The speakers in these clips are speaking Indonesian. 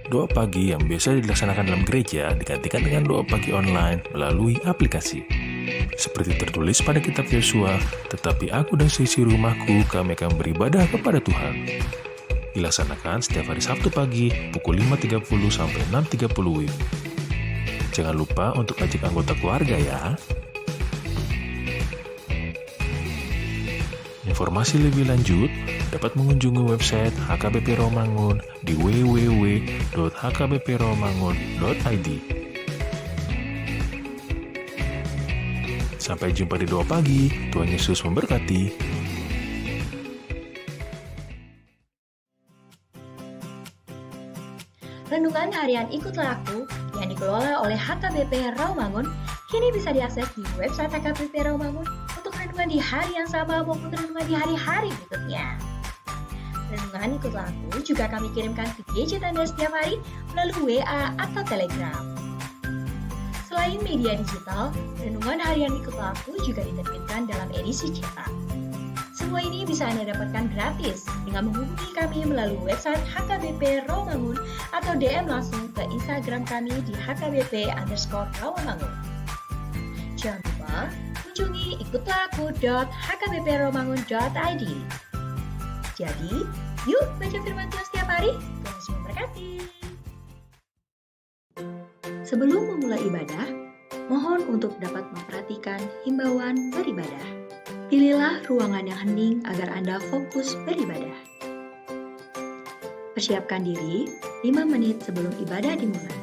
Doa pagi yang biasa dilaksanakan dalam gereja digantikan dengan doa pagi online melalui aplikasi. Seperti tertulis pada kitab Yosua, tetapi aku dan seisi rumahku kami akan beribadah kepada Tuhan. Dilaksanakan setiap hari Sabtu pagi pukul 5.30 sampai 6.30 WIB. Jangan lupa untuk ajak anggota keluarga ya. Informasi lebih lanjut dapat mengunjungi website HKBP Romangun di www.hkbpromangun.id. Sampai jumpa di doa pagi. Tuhan Yesus memberkati. Renungan harian Ikutlah Aku yang dikelola oleh HKBP Rawamangun kini bisa diakses di website HKBP Rawamangun untuk renungan di hari yang sama maupun renungan di hari-hari berikutnya. Renungan Ikutlah Aku juga kami kirimkan ke gadget Anda setiap hari melalui WA atau Telegram. Selain media digital, renungan harian Ikutlah Aku juga diterbitkan dalam edisi cetak. Semua ini bisa Anda dapatkan gratis dengan menghubungi kami melalui website HKBP Rawamangun atau DM langsung ke Instagram kami di hkbp_rawamangun. Jangan lupa kunjungi ikutlahku.hkbpromangun.id. Jadi, yuk baca firman Tuhan setiap hari. Tuhan Yesus memberkati. Sebelum memulai ibadah, mohon untuk dapat memperhatikan himbauan beribadah. Pilihlah ruangan yang hening agar Anda fokus beribadah. Persiapkan diri 5 menit sebelum ibadah dimulai.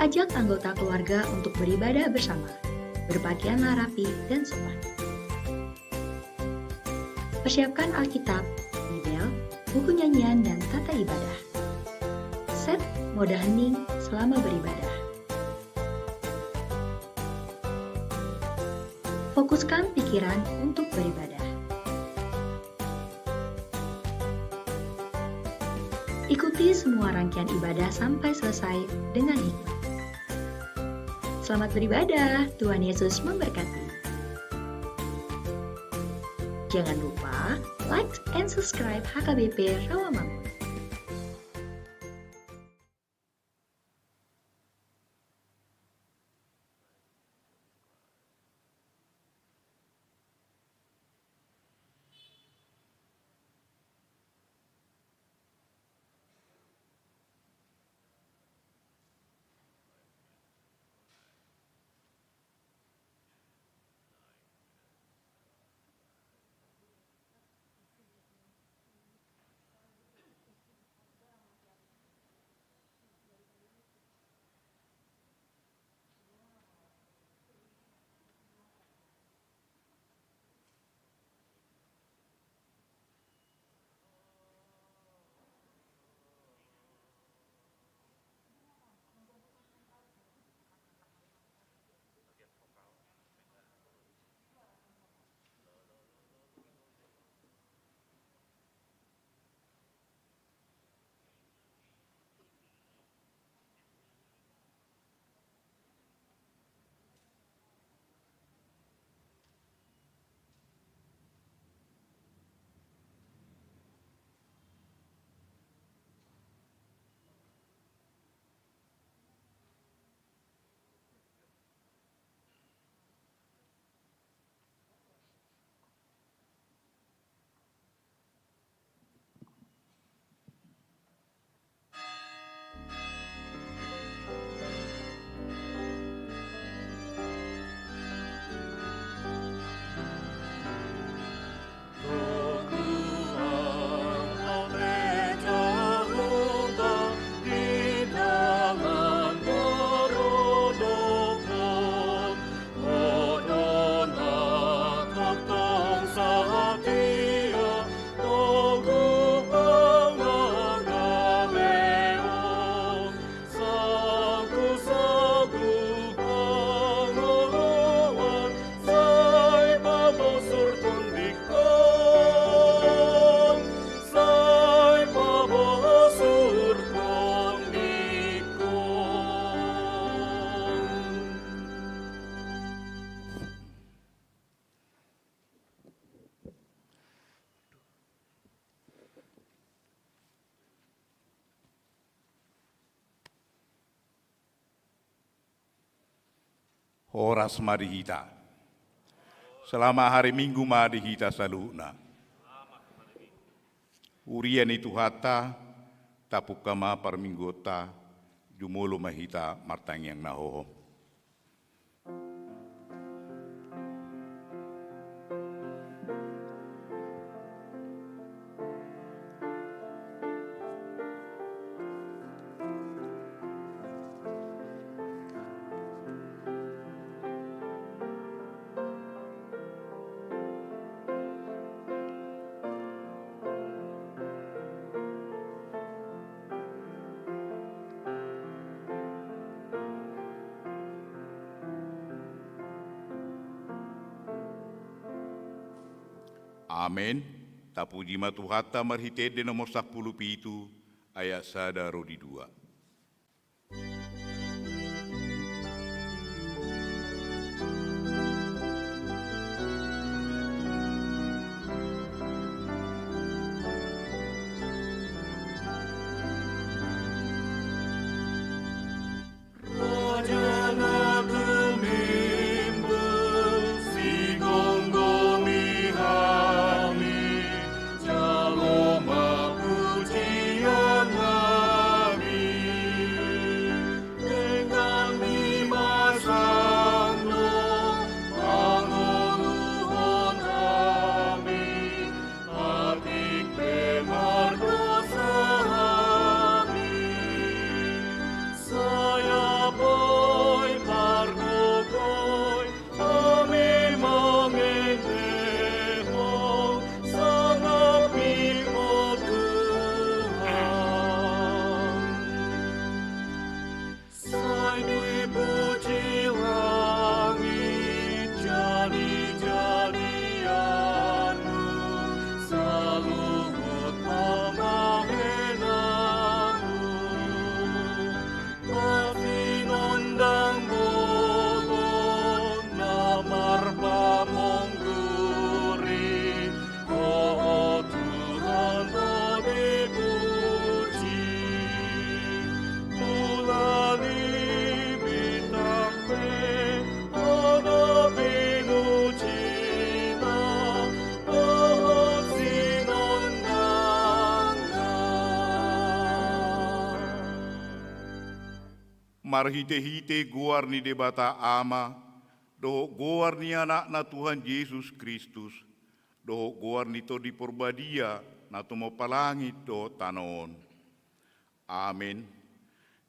Ajak anggota keluarga untuk beribadah bersama. Berpakaianlah rapi dan sopan. Persiapkan Alkitab, Bibel, buku nyanyian, dan tata ibadah. Set mode hening selama beribadah. Fokuskan pikiran untuk beribadah. Ikuti semua rangkaian ibadah sampai selesai dengan hikmat. Selamat beribadah, Tuhan Yesus memberkati. Jangan lupa like and subscribe HKBP Rawamangun. Oras madihita. Selama hari Minggu madihita saluna. Urian itu hata, tapukama parminggota, jumulu mahita martang yang nahoho. Amen. Tapuji matuhata marhitede nomor 10 pitu ayat sada rodi 2. Marhite-hite guar ni debata ama, doho guar ni anak na Tuhan Yesus Kristus, doho guar ni to di porbadia na tumo palangit do tanon. Amen.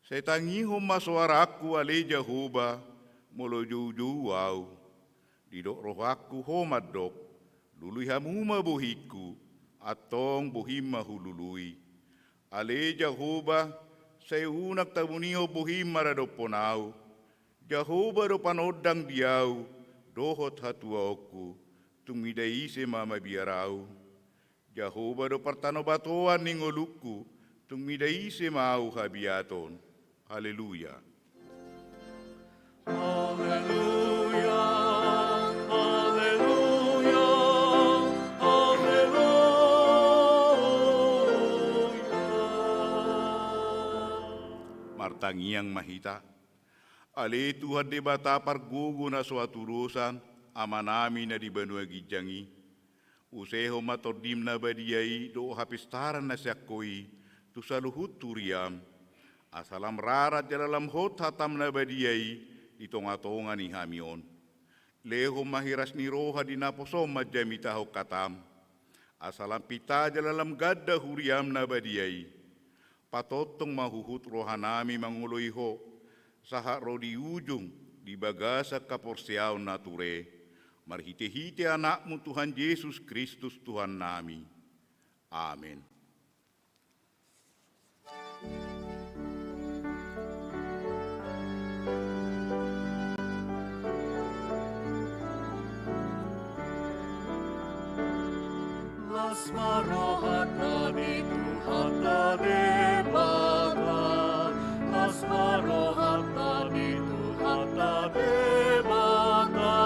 Saya tangihom maswaraku ale Jehovah, molo juju wow, didok rohaku homadok, lului hamuma bohiku, atong bohima hulului. Ale Jehovah, saya hunak tabunio bohim marado ponau, Jehovah do panodang diau, dohot hatuaku, tumidai se mama biarau. Jehovah do partano batoan ningoluku, tumidai se mau habiaton. Haleluya. Haleluya. Martangiang mahita. Ale Tuhan de bata pargugu na suatu urusan amanami na di banua gijangi. Useho matodim na badiai do hapistaran na siakoi tu saluhut turiam. Asalam rarat jalalam hot hatam na badiai di tonga-tonga ni hamion. Leho mahiras ni roha di naposom majamita ho katam. Asalam pita jalalam gadda huriam na badiai. Patotong mahuhut rohanami manguluiho, saha rodi ujung di bagasa kaporsiaw nature, marhite-hite anakmu Tuhan Yesus Kristus Tuhan nami. Amin. Asmarohat nadi Tuhan tade bata, asmarohat nadi Tuhan tade bata,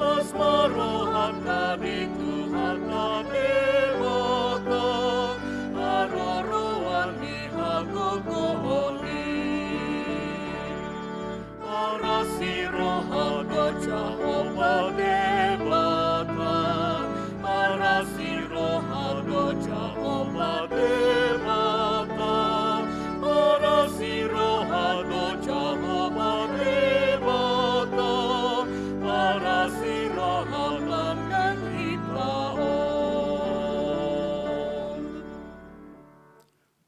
asmarohat nadi Tuhan tade bata, aroroan di hagogo oli, arasiro rohado Jehovah Debata, parasi rohado Jehovah Debata, parasi rohado Jehovah Debata, parasi rohadam dan hitraon.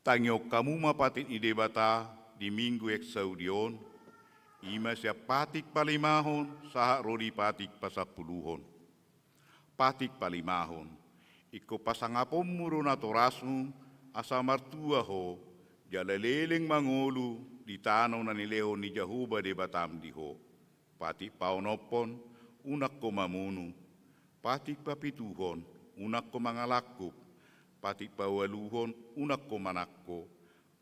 Tangyo kamu mapatit ni debata di minggu eksaudion, ima siya patik palimahon, saha rodi patik pasapuluhon. Patik palimahon, iko pasangapom muro na torasmu, asa martua ho, jalaleleng mangulu, di tanaw na nileho ni Jehovah debatam diho. Patik paunopon, unak ko mamunu. Patik papituhon, unak ko mangalakkup. Patik pawaluhon, unak ko manakko.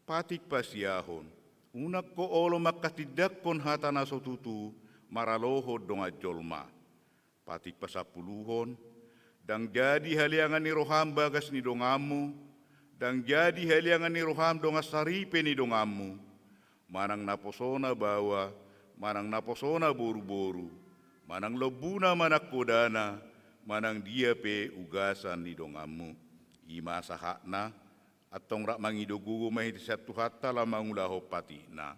Patik pasiahon, unak ko olo makatidakkon hatana sotutu, maralohod dong ajolma. Patik pasapuluhon, dang jadi haliangan ni roham bagas ni dongamu, dang jadi haliangan ni roham dongas saripe ni dongamu, manang naposona bawa, manang naposona boru-boru, manang lobuna manak kodana, manang dia pe ugasan ni dongamu. Ima sahakna, atong rak mangidogugu mahidisat tuhatta la mangulaho patina.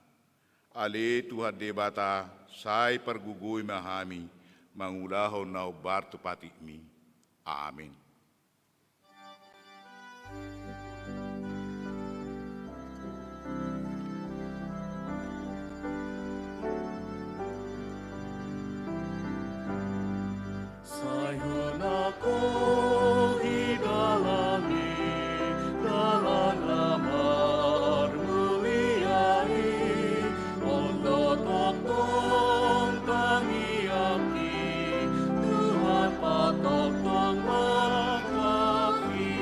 Ale Tuhan debata, sai pergugui mahami, mangulaho nau bartu patikmi. Amin. Sayun ako idalami, dalam lamar muliai, ondo totong tangiaki, Tuhan patotong makaki,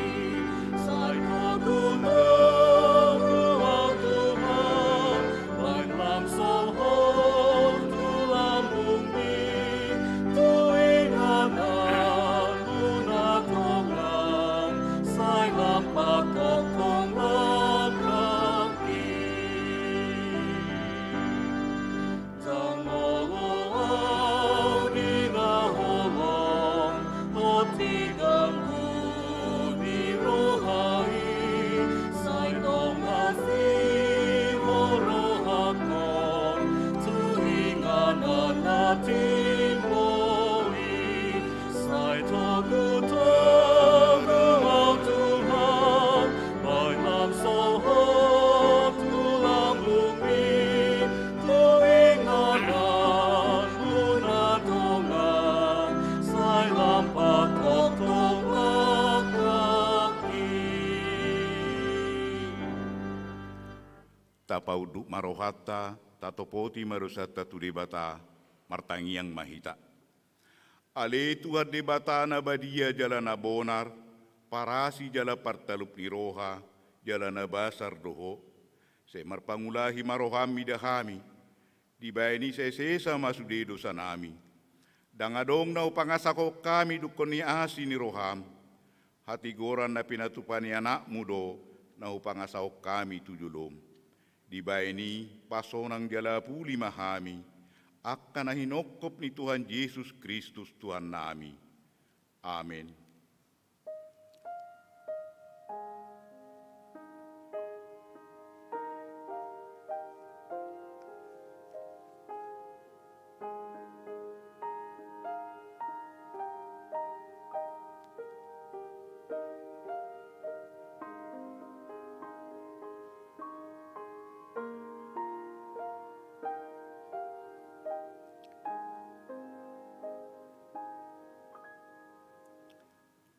say togunang ruang Tuhan, lain langsung hon tulang bumi, tuinganan lunat tonglang, say lampak totong lakaki. Tangoloang ginaholong, o tigang budi rohai, say tongasi mo rohakon, tuinganan natin moi, say togutong ruang Tuhan, may lamsohon tulang bumi, tuinganan lunat tonglang, say lampak totong lakaki. Tapauduk marohata, tatopoti marusata tu debata, martangiang mahita. Ale Tuhan debata na badia jalana bonar, parasi jala partalup ni roha, jalana basar doho, se marpangulahi marohami dahami, dibayani sesa masude dosa nami. Dangadong na upangasako kami dukon ni asi ni roham, hati goran na pinatupani anak mudo, na upangasako kami tujulom. Dibayani pasonang jala puli mahami, akan hinokop ni Tuhan Yesus Kristus Tuhan nami. Amin.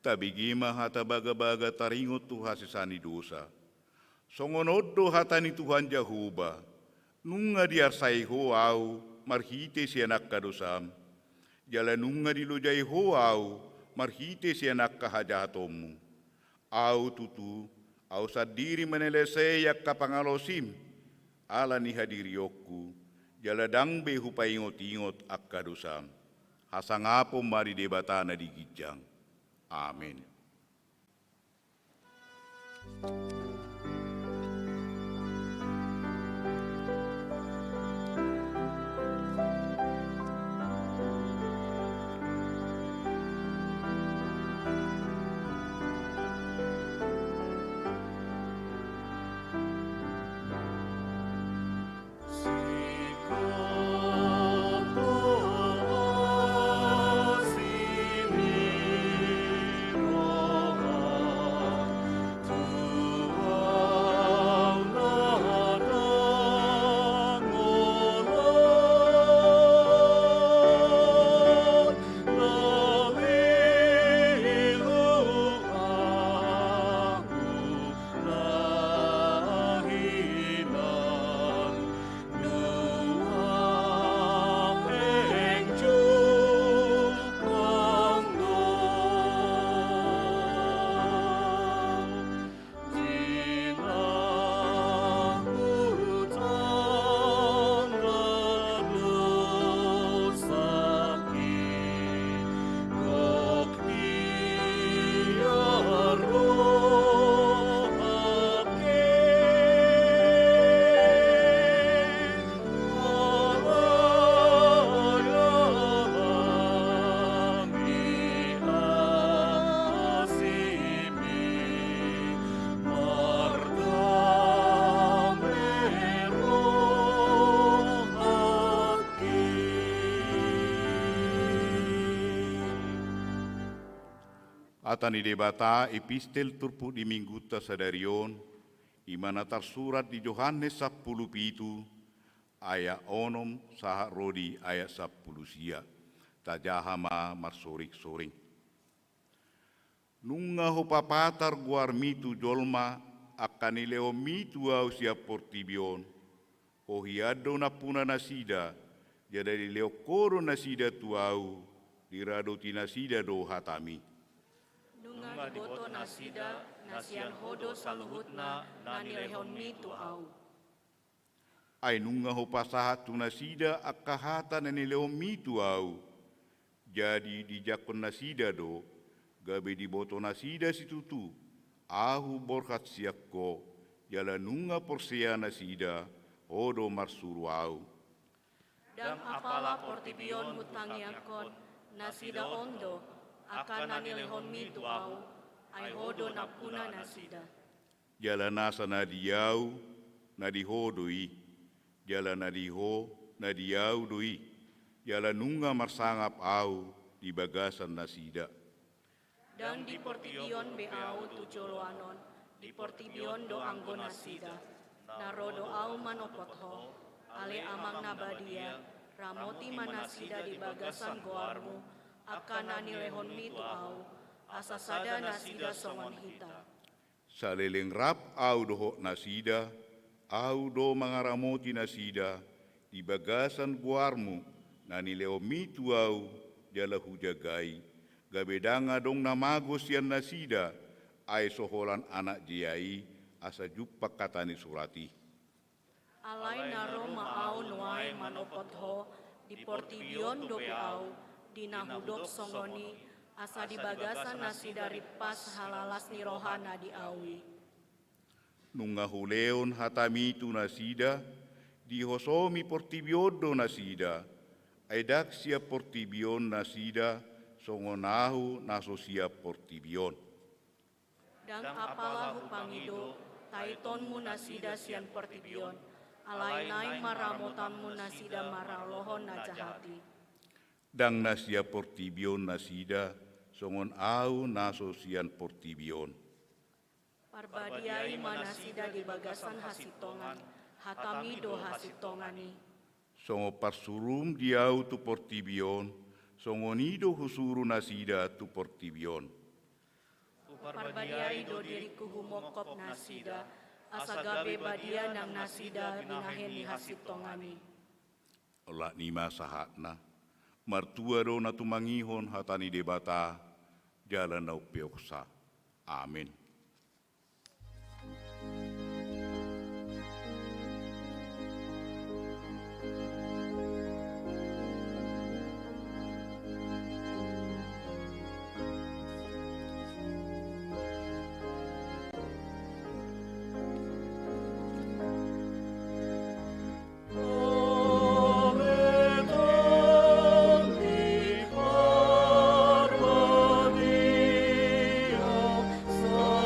Tabigima hata baga-baga taringot tu hasisani dosa. Songonod do hata ni Tuhan Jehovah, nunga diarsai ho au, marhite si anak kadosam. Jala nunga dilujai ho au, marhite si anak kahajatomu. Au tutu, au sadiri menelesei yak kapangalosim, ala ni hadirioku, jala dangbe hupaingot-ingot ak kadosam. Hasangapo mari debatana di gijang. Amin. Atani debata epistel turpu di mingguta sadarion, imana tersurat di Yohanes 10 pitu, ayat onom saha rodi ayat 10 sia, tajahama marsorik-soring. Nunga hopapatar guar mitu jolma, akan ileo mitu au sia portibion, ohiado na puna nasida, jadi leo koro nasida tuau, dirado tinasida do hatami. Nunga diboto nasida, nasian hodo saluhutna, nani lehon mitu au. Ay nunga ho pasahat tunasida akahata na nileo mitu au. Jadi di jakon nasida do, gabe di boto nasida situtu, ahu borkat siakko, jala nunga porsea nasida, hodo marsuru au. Dan apalah portibion hutangi akon, nasida ondo, akan nani lehon mitu au, ay hodo napuna nasida. Jala nasa nadiau, nadihodoi, jala nadiho, nadiau doi, jala nunga marsangap au, di bagasan nasida. Dan di portibion beau tujoloanon, di portibion do anggo nasida, narodo au manopotho, ale amang nabadia, ramoti manasida di bagasan goarmu, akan nani lehon mitu au, asasada nasida songon hita. Saleleng rap au doho nasida, au do mangaramoti nasida, di bagasan guarmu, nani leo mitu au, jala hujagai, gabedanga dong namagos yan nasida, ay soholan anak jiai, asa jupak katani surati. Alay naro maau nuai manopotho, di portibion do beau, di nahudok songoni, asa di bagasan nasida ripas halalas ni rohana di awi. Nunga huleon hatamitu nasida, di hosomi portibiodo nasida, aidak sia portibion nasida, songonahu naso sia portibion. Dan apalah hupangido, taitonmu nasida sian portibion, alay nai maramotanmu nasida maralohon najahati. Dang nasia portibion nasida, songon au naso sian portibion. Parbadiai manasida di bagasan hasitongan, hatami do hasitongani. Songo parsurum diau tu portibion, songonido husuru nasida tu portibion. Parbadiai do diriku humokop nasida, asagabe badia nang nasida binahen ni hasitongani. Ola nima sahatna, martua do natumangihon hatani debata, jalan nau peoksa. Amin. So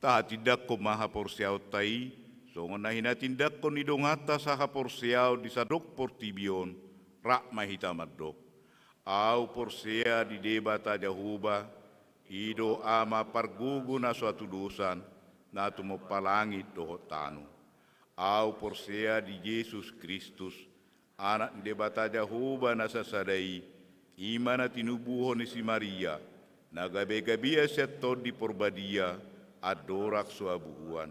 Taha tindak ko maha porsiaw tai, so nahina tindak ko ni dongata saha porsiaw di sadok portibion, rak mahita madok. Au porsea di debata jahuba, ido ama pargugu na suatu dosan, na tumopalangit dohot tanu. Au porsea di Yesus Kristus, anak di debata jahuba na sasadai, imana tinubuho ni si Maria, na gabe-gabia seto di porbadia, adorak suabuhuan.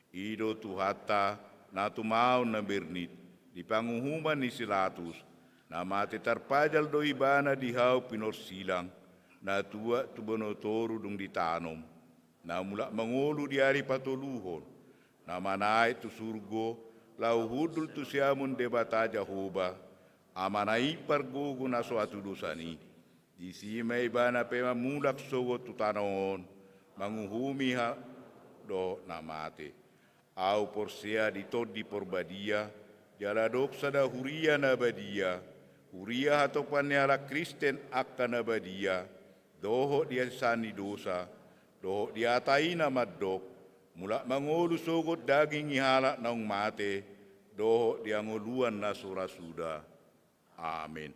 Ido tuhata na tumau na bernit, di panguhuman ni silatus, na mati tarpajal do ibana di hau pinor silang, na tua tubonotoru dung ditanom, na mulak mangolu di hari patoluhon, na manai tu surgo, lau hudul tu siamun debata jahoba, amanai pargogo na suatu dosani, di sima ibana pema mulak sogo tu tanaon, manguhumi ha do na mate. Au porsea di todi porbadia, jala doksa da huria na badia, huria hatopan ala Kristen akan na badia, doho dia sani dosa, doho dia taina madok, mulak mangolu sogot daging ihala naung mate, doho dia ngoluan na surasuda. Amin.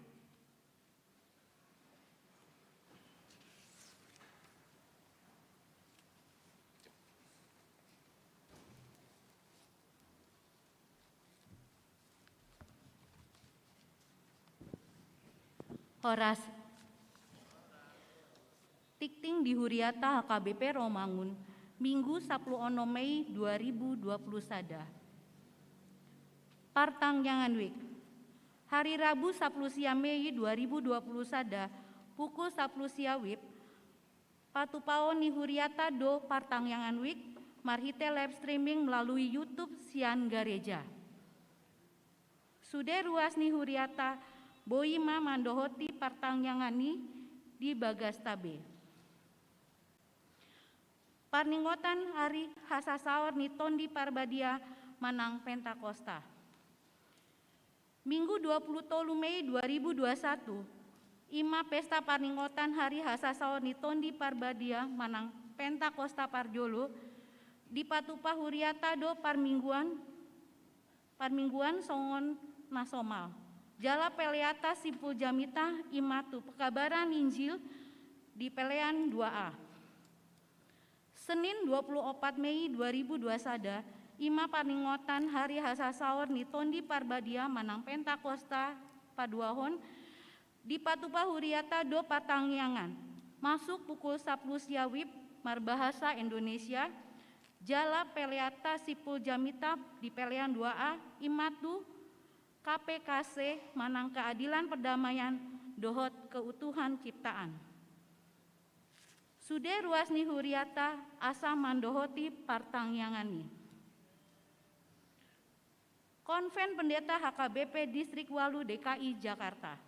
Horas Tikting di Huriata HKBP Romangun, Minggu 10 Mei 2020 sada. Partang Yangan Wik. Hari Rabu 10 Mei 2020 sada, pukul 10 siawip, Patupaon ni Huriata do Partang Yangan Wik, marhite live streaming melalui YouTube Sian Gareja. Sude ruas ni Huriata, Boima mandohoti partang yangani di Bagastabe. Parningotan hari hasasaor ni tondi parbadia manang Pentakosta. Minggu 23 Mei 2021, ima pesta parningotan hari hasasaor ni tondi parbadia manang Pentakosta Parjolo di Patupa Huriata do parmingguan songon nasomal. Jala peleata simpul jamita imatu pekabaran Injil di pelean 2A. Senin 24 Mei 2021 sada, ima paningotan hari hasasaor ni tondi parbadia manang Pentakosta paduahon di Patupa Huriata do Patangyangan. Masuk pukul 10 siawip marbahasa Indonesia. Jala peleata simpul jamita di pelean 2A imatu KPKC manang keadilan perdamaian dohot keutuhan ciptaan. Sude ruas ni Huriata asa mandohoti partang yangani. Konven Pendeta HKBP Distrik Walu DKI Jakarta.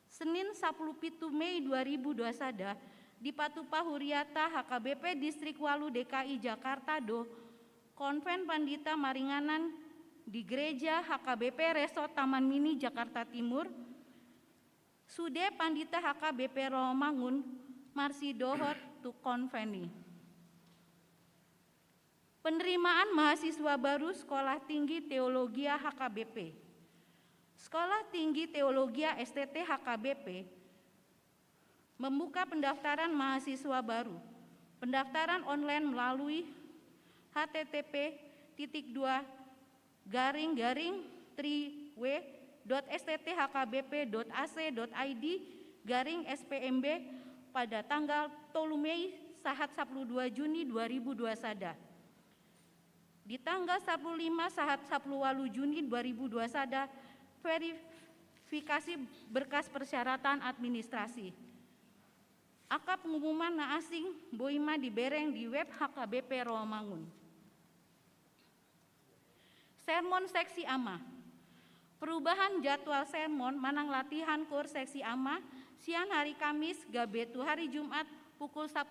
Senin 17 Mei 2021 sada, di Patupa Huriata HKBP Distrik Walu DKI Jakarta do Konven Pandita Maringanan di Gereja HKBP Resort Taman Mini Jakarta Timur, Sude Pandita HKBP Romangun, Marsi Dohot tu Konveni. Penerimaan mahasiswa baru Sekolah Tinggi Teologia HKBP. Sekolah Tinggi Teologia STT HKBP membuka pendaftaran mahasiswa baru. Pendaftaran online melalui http://3w.stthkbp.ac.id/spmb pada tanggal 3 Mei sahat 12 Juni 2021 sada. Di tanggal 15 sahat 18 Juni 2021 sada, verifikasi berkas persyaratan administrasi. Aka pengumuman na asing boima dibereng di web HKBP Romangun. Sermon seksi AMA. Perubahan jadwal sermon manang latihan kor seksi AMA siang hari Kamis gabetu hari Jumat pukul 10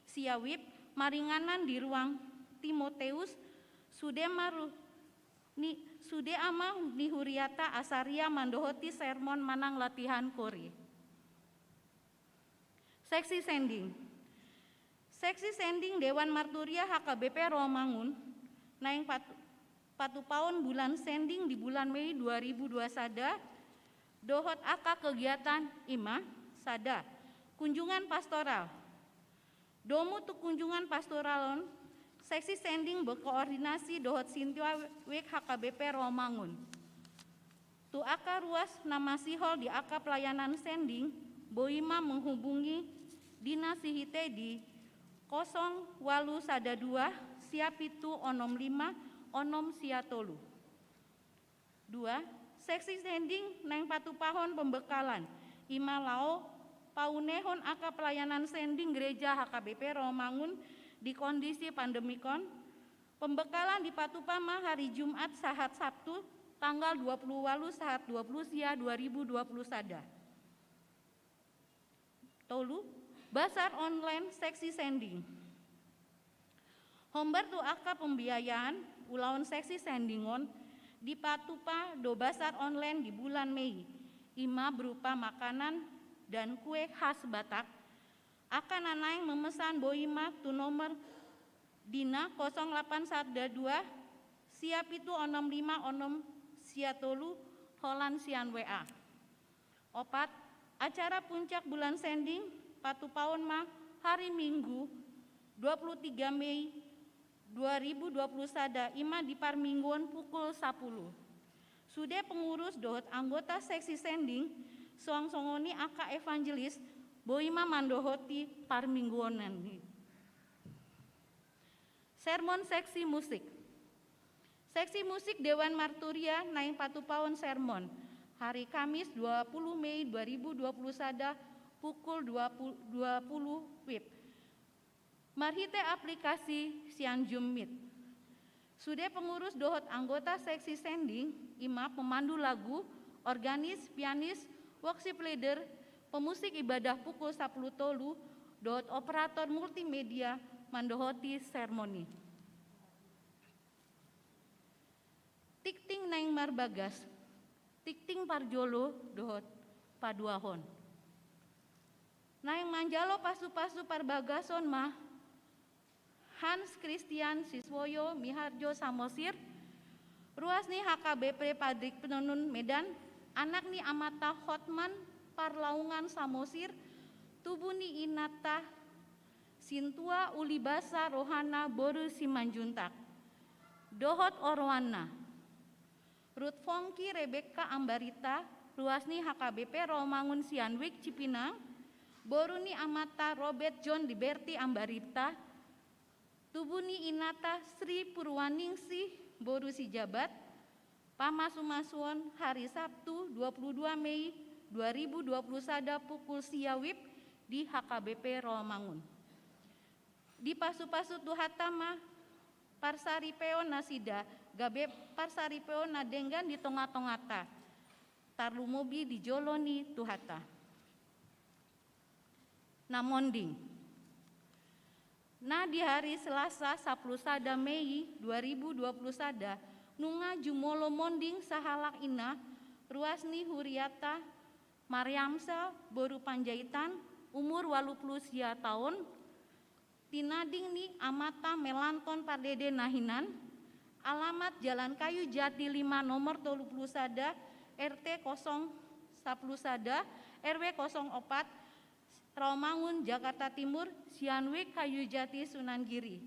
siawip maringanan di ruang Timoteus Sude AMA ni Huriata Asaria mandohoti sermon manang latihan kori. Seksi sending. Seksi sending Dewan Marturia HKBP Romangun naing patupaon bulan sending di bulan Mei 2002 sada dohot aka kegiatan ima sada kunjungan pastoral. Domu tu kunjungan pastoralon seksi sending berkoordinasi dohot Sintiwa Wek HKBP Romangun. Tu aka ruas nama sihol di aka pelayanan sending boima menghubungi Dinas Sihite di 0812 siap itu onom 5 onom siatolu. 2. Seksi sending neng patupahon pembekalan ima lao paunehon aka pelayanan sending gereja HKBP Romangun di kondisi pandemikon. Pembekalan di Patupama hari Jumat sahat Sabtu tanggal 20 sahat 20 sia 2020 sada. Tolu, basar online seksi sending. Hombar tu aka pembiayaan ulaun seksi sendingon di Patupa do basar online di bulan Mei. Ima berupa makanan dan kue khas Batak akan anaing memesan boima tu nomor Dina 0812 siap itu onom 5 onom siatolu Holan sian WA. 4. Acara puncak bulan sending Patupaon mah hari Minggu 23 Mei 2020 sada ima di Parmingguan pukul 10. Sudah pengurus dohot anggota seksi sending soang-songoni aka evangelis boima mandohoti Parmingguanan. Sermon seksi musik. Seksi musik Dewan Marturia naing Patupaon sermon hari Kamis 20 Mei 2020 sada pukul 20 WIB. Marhite aplikasi sian Zoom Meet. Sudah pengurus dohot anggota seksi sending ima pemandu lagu, organis, pianis, worship leader, pemusik ibadah pukul 10 tolu, dohot operator multimedia mandohoti sermoni. Tikting naing marbagas, tikting parjolo dohot paduahon. Naing manjalo pasu-pasu parbagason mah Hans Christian Siswoyo Miharjo Samosir, ruas ni HKBP Padrik Penunun Medan, anak ni Amata Hotman Parlaungan Samosir, tubuh ni Inata Sintua Ulibasa Rohana Boru Simanjuntak, Dohot Orwana, Ruth Fongki Rebecca Ambarita, ruas ni HKBP Romangun Sianwik Cipinang, Boru ni Amata Robert John Liberty Ambarita, tubuh ni Inata Sri Purwaningsih Boru Sijabat, Pamasumasuon hari Sabtu 22 Mei 2020 sada pukul siawip di HKBP Romangun. Di pasu-pasu tuhatama Parsaripeo Nasida gabe Parsaripeo Nadenggan di tonga-tongata Tarlumobi di Joloni Tuhata. Namonding. Nah di hari Selasa 10 sada Mei 2020 sada nunga jumolo monding sahalak ina ruasni Huriata Mariamsa Boru Panjaitan umur 80 sia tahun tinading ni Amata Melanton Pardede Nahinan alamat Jalan Kayu Jati 5 nomor 30 sada RT 010 sada RW 04 Romangun Jakarta Timur Sianwik Kayu Jati Sunan Giri.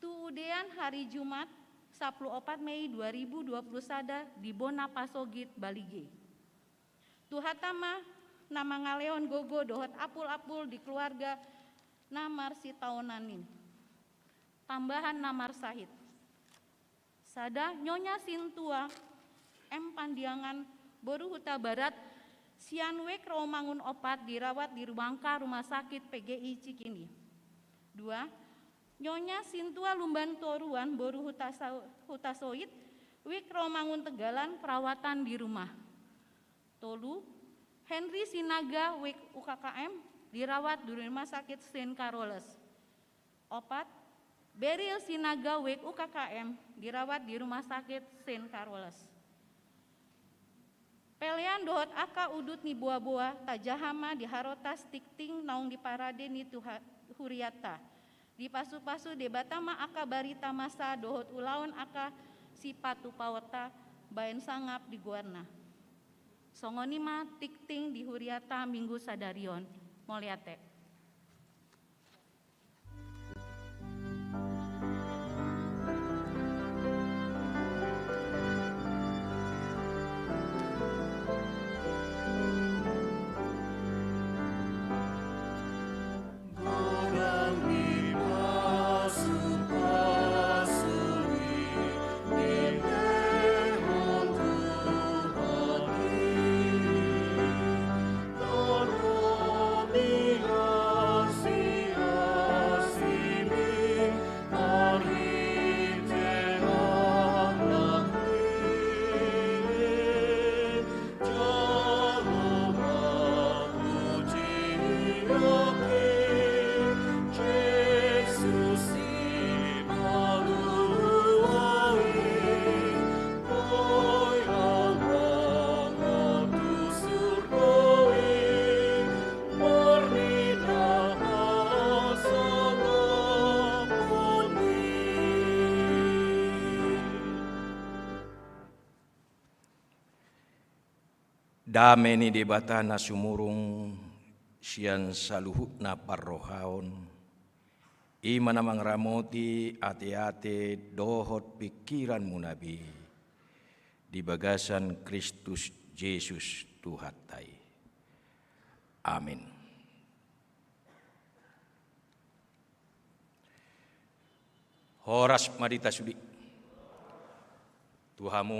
Tuudean hari Jumat 14 Mei 2020 sada di Bona Pasogit Balige. Tuhatama nama ngaleon gogo dohot apul-apul di keluarga namar si taonanin. Tambahan namar sahid. Sada Nyonya Sintua M Pandiangan Boru Huta Barat Sianwek Romangun opat dirawat di Bangka Rumah Sakit PGI Cikini. 2. Nyonya Sintua Lumban Toruan Boru Hutasoit Wik Romangun Tegalan perawatan di rumah. Tolu Henry Sinaga Wik UKKM dirawat di Rumah Sakit St. Carolus. 4. Beril Sinaga Wik UKKM dirawat di Rumah Sakit St. Carolus. Pelean dohot aka udut ni buah-buah tajahama di harotas tikting naung di parade ni Huriata. Di pasu-pasu debatama aka barita masa dohot ulawan aka si patu pawata baen sangap di guarna. Songonima tikting di huriata minggu sadarion. Moliate. Dame ni debata na sumurung sian saluhut na parrohaon. Ima namang ramoti ate-ate dohot pikiran munabi di bagasan Kristus Yesus Tuhatai. Amin. Horas madita sudi. Tuhamu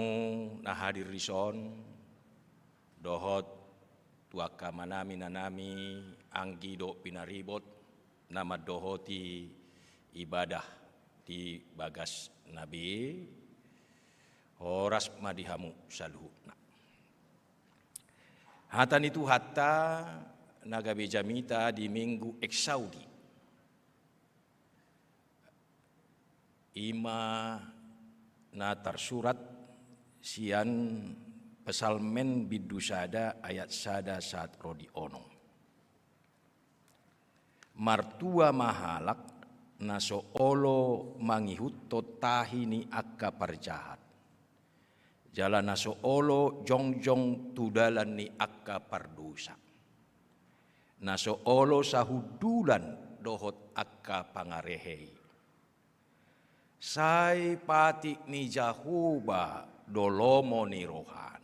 na hadir rison. Dohot tuaka manami nanami anggi do pinaribot nama dohoti ibadah di bagas nabi horas madihamu saluhna. Hatan itu hatta nagabe jamita di minggu eksaudi. Ima na tersurat sian Pesalmen bidusada ayat sada saat rodi ono. Martua mahalak naso olo mangihut totahini akka parjahat. Jala naso olo jongjong tudalan ni akka pardosa. Naso olo sahudulan dohot akka pangarehei. Sai pati ni Jahuba dolomo ni rohana.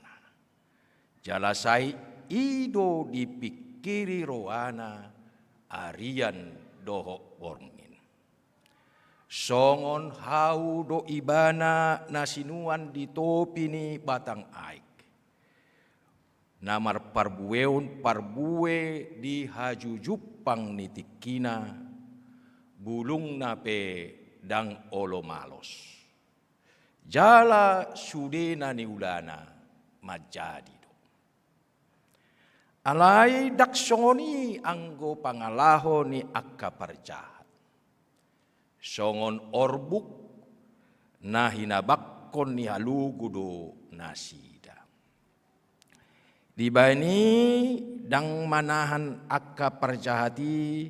Jalasai ido dipikiri rohana arian doho borngin. Songon hau do ibana nasinuan di topi ni batang aik. Namar parbueun parbue di hajujupang nitikina bulung nape dang olo malos. Jala sudena ni ulana majadi. Alai daksongoni anggo pangalaho ni akka parjahat. Songon orbuk na hinabakkon ni halugudo nasida. Dibani dang manahan akka parjahati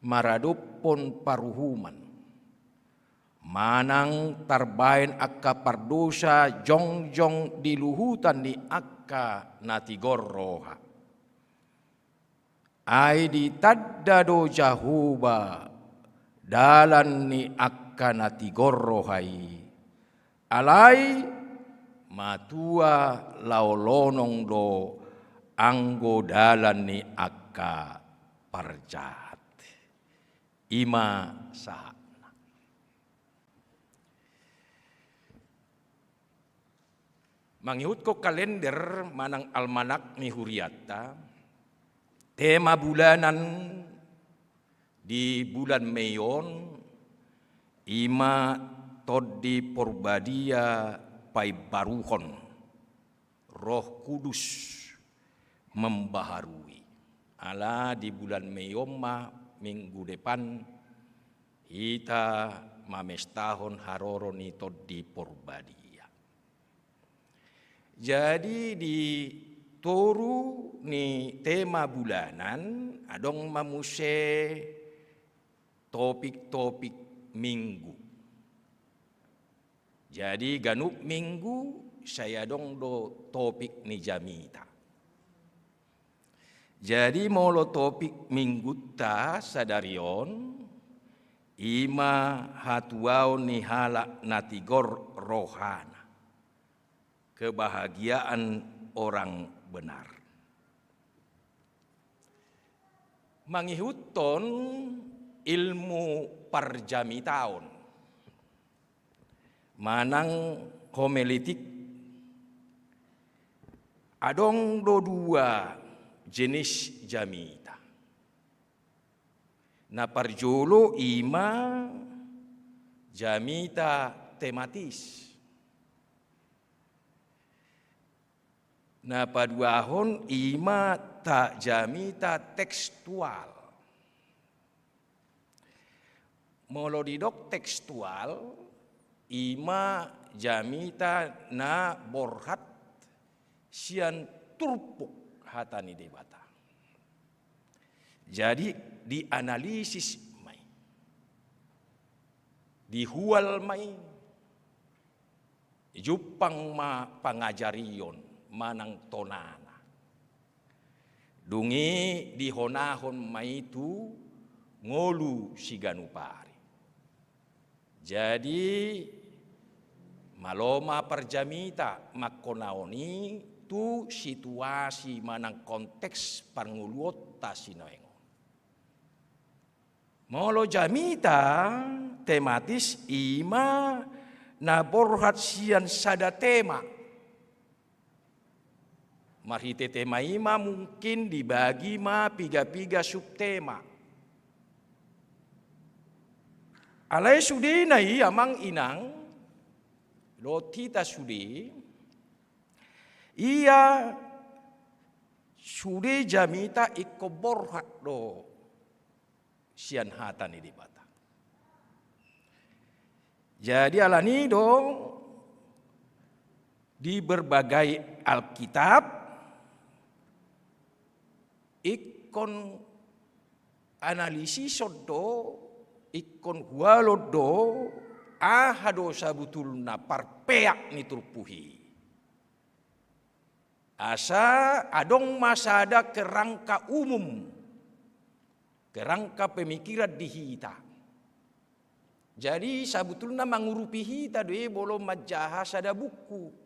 maradupon paruhuman. Manang tarbain akka pardosa jongjong diluhutan ni akka natigorroha. Ai ditadda do Jahuba dalan ni akka natigorrohai. Alai matua laolonong do anggo dalan ni akka parjahat. Ima sahana. Mangihut ko kalender manang almanak ni Huriata. Tema bulanan di bulan Meyon ima todi porbadia pai baruhon Roh Kudus membaharui. Ala di bulan Meyoma minggu depan ita mamestahon haroron itu di porbadia. Jadi di toru ni tema bulanan adong mamuse topik-topik minggu. Jadi ganup minggu saya dong do topik ni jamita. Jadi molo topik minggu ta sadarion ima hatuau ni hala natigor rohana. Kebahagiaan orang benar. Mangihuton ilmu parjamitaon. Manang homilitik adong do dua jenis jamita. Na parjolo ima jamita tematis. Na paduahon ima ta jamita tekstual. Molo didok tekstual ima jamita na borhat sian turpuk hatani debata. Jadi dianalisis mai, dihual mai, jupang ma pangajarion manang tonana. Dungi dihonahon mai tu ngolu siganupari. Jadi maloma perjamita makonaoni tu situasi manang konteks panguluot ta sinoengo. Molo jamita tematis ima na borhat sian sada tema. Marhite tema ima mungkin dibagi ma piga-piga subtema. Alai sudi nai amang inang lotita sudi ia sudi jamita ikko borhat do sian hatan di bata. Jadi alani do di berbagai Alkitab ikon analisis do ikon hualodo ahado sabutulna parpeak ni turpuhi. Asa adong masada kerangka umum, kerangka pemikiran dihita. Jadi sabutulna mangurupi hita doe bolo majaha sada buku.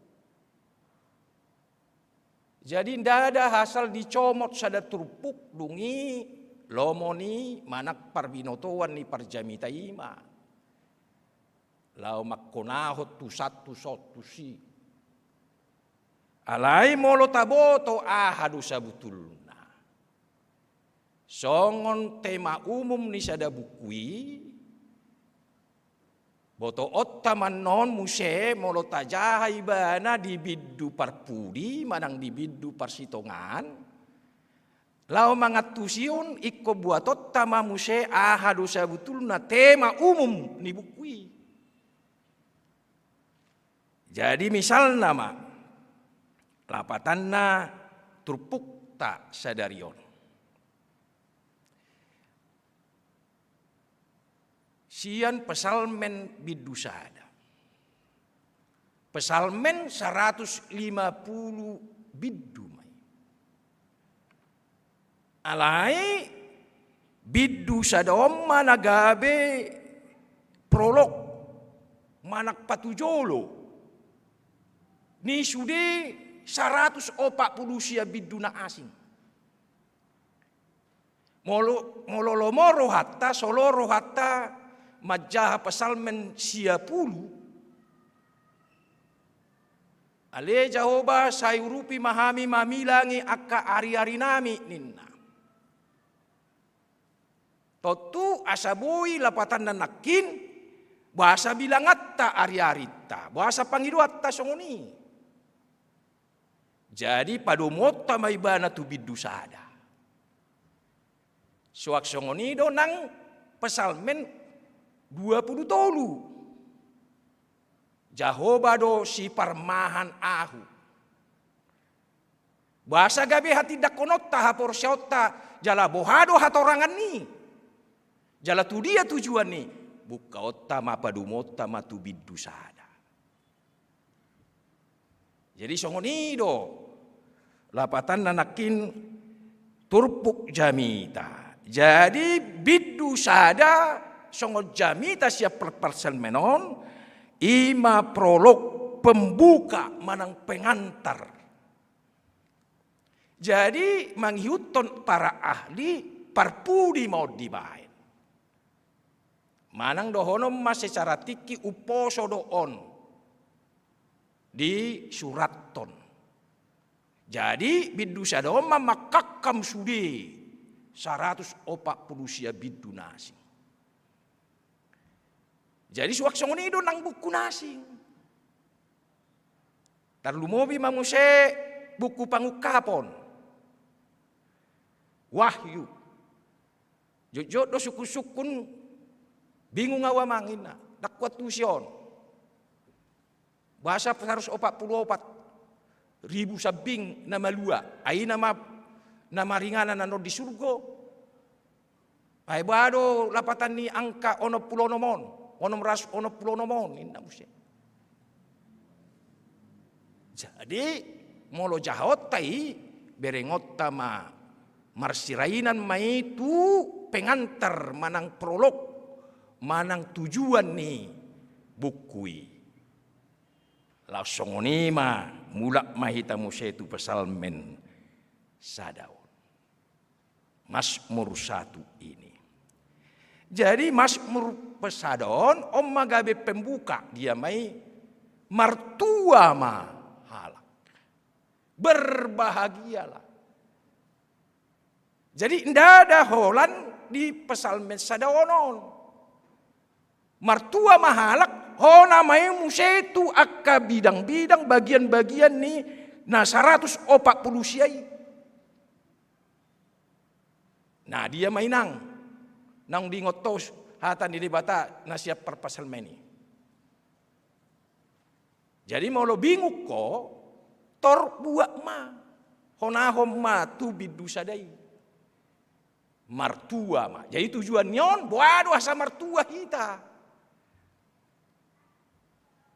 Jadi ndak ada hasal dicomot sada turpuk dungi lomoni manak parbinotoan ni parjamita ima. Lau makkonahot tu satu sotu si. Alai molo taboto ahadu sabutulna. Songon tema umum ni sada bukui. Boto ottaman non muse molo tajahai bana di biddu parpudi manang di biddu parsitongan. Lau mangatusion ikko buatot tama muse ahadu sabutulna tema umum ni bukui. Jadi misal nama lapatanna turpuk ta sadarion. Sian pesalmen bidusada. Pesalmen 150 biddu. Alai biddu sadom managabe prolog manak patujolo ni sude 140 sia biddu na asing. Molo lomoro hatta soloro hatta majaha pesalmen sia pulu. Ale jahoba sayurupi mahami mamilangi akka ari-ari nami ninna. Totu asabui lapatan dan nakin bahasa bilangatta ari-arita, bahasa pangiduatta songoni. Jadi padomota maibana tu bidusada. Suak songoni do nang pesalmen 20 tolu. Jahoba do si parmahan ahu. Bahasa gabe hati dakonota haporsyota jala bohado hatorangan ni. Jala tu dia tujuan nih. Buka otama padumota matu biddu sada. Jadi songonido. Lapatan nanakin turpuk jamita. Jadi biddu sada songo jamita siap perparsel menon. Ima prolog pembuka manang pengantar. Jadi manghiuton para ahli parpudi mau dibain. Manang dohonom mas secara tiki uposo doon di suraton. Jadi biddu sadoma makakam sudi 140 sia biddu nasi. Jadi suak songonido nang buku nasi. Tarlumobi mamuse buku pangukapon. Wahyu. Jojo do suku-sukun bingung awamangin na. Dakwat tusion. Bahasa harus 44 ribu sabing na malua. Ay nama ringanan na di surgo. Ay bado lapatan ni angka 60 nomon. 60 nomon. Inna musia. Jadi molo jahot tai berengot tama marsirainan maitu pengantar manang prolog manang tujuan nih bukui langsung nima mulak mahita musetu pesalmen sadaun Mazmur 1 ini. Jadi Mazmur pesadon om magabe pembuka dia mai martua ma halak berbahagialah. Jadi ndak ada holan di pesalmen sadaonon. Martua mahalak hona mai musetu akka bidang-bidang bagian-bagian ni na 140 siai. Nah dia mainang nang di ngotos hatan di bata na siap perpasalmeni. Jadi mau lo bingung ko tor buak ma honahom ma tu biddu sadai. Martua mah. Jadi tujuan nyon boado asa martua kita.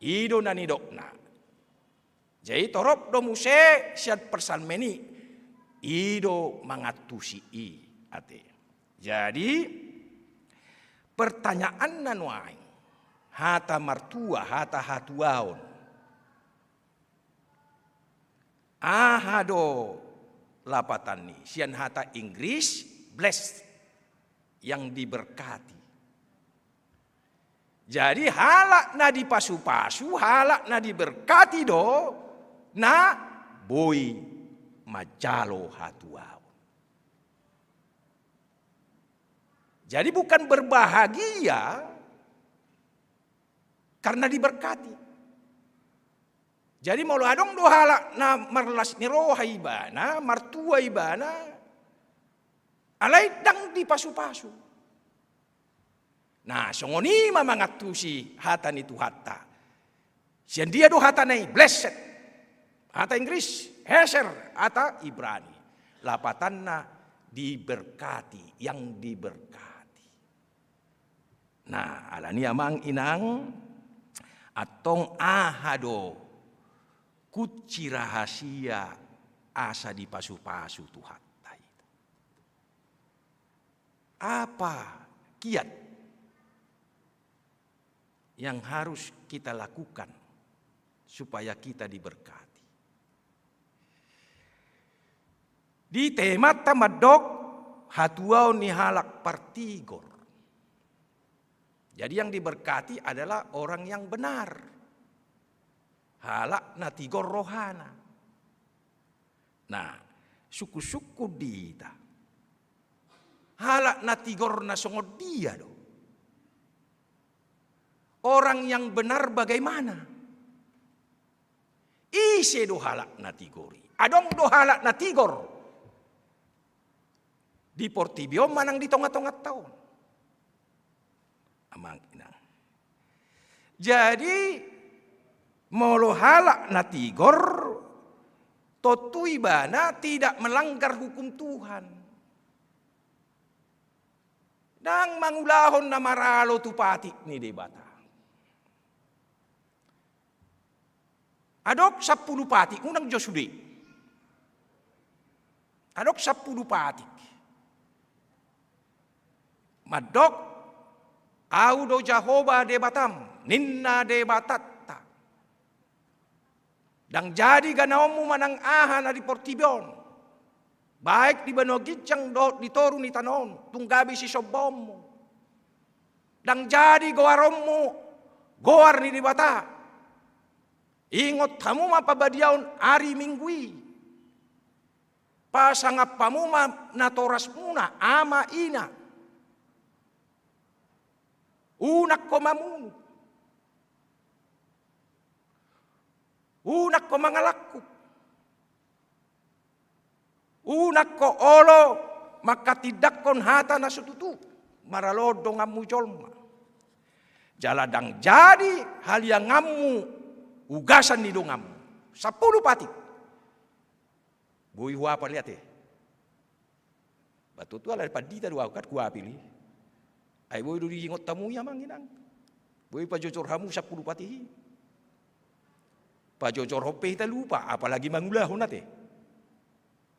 Ido nani dokna. Jadi torop do muse siat persalmeni ido mangatusi i ate. Jadi pertanyaan nanuai hata martua hata hatuaon. Ahado lapatan ni sian hata Inggris blessed yang diberkati. Jadi halak na dipasu-pasu, halak na diberkati do, na boy majalo hatuau. Jadi bukan berbahagia karena diberkati. Jadi mau adong do halak na marlas ni roha ibana, martua ibana, alay dang di pasu-pasu. Nah, songoni mamangatusi hatan itu hatta. Sian dia do hata nai blessed. Hata Inggris, Heser, hata Ibrani. Lapatanna diberkati, yang diberkati. Nah, alani amang inang atong ahado kuci rahasia asa di pasu-pasu Tuhan. Apa kiat yang harus kita lakukan supaya kita diberkati? Di tema tamadok hatuau ni halak partigor. Jadi yang diberkati adalah orang yang benar. Halak natigor rohana. Nah, suku-suku dita. Halak natigor na songod dia do. Orang yang benar bagaimana? Ise do halak natigori. Adong do halak natigor. Di Portibio manang di tonga-tonga tahun. Amang inang. Jadi molo halak natigor totu ibana tidak melanggar hukum Tuhan. Nang mangulahon na maralo tu pati ni debata. Adok 10 pati, unang Josude. Adok 10 pati. Madok, au do Jehovah debatam, ninna debatatta. Dang jadi ganaomu manang aha na di Portibion. Baik di Banogicang do ditoru ni tanon, tunggabi si sobommu. Dang jadi goarommu, goar ni debata. Ingot kamu mapabadiaon ari minggui. Pasangap pamuma natoras muna ama ina. Unak ko mamunu. Unak ko mangalakku. Unak ko olo makatidakkon hata na sututu. Maralodong amu jolma. Jaladang jadi hal yang ngamu ugasan ni dongam 10 pati. Bui hua apa lihat batu tu ala padita dua kat gua pilih. Ai bui duri ingot tamu ya manginang. Bui pajocor hamu 10 pati. Pajocor hope kita lupa apalagi mangulah honate.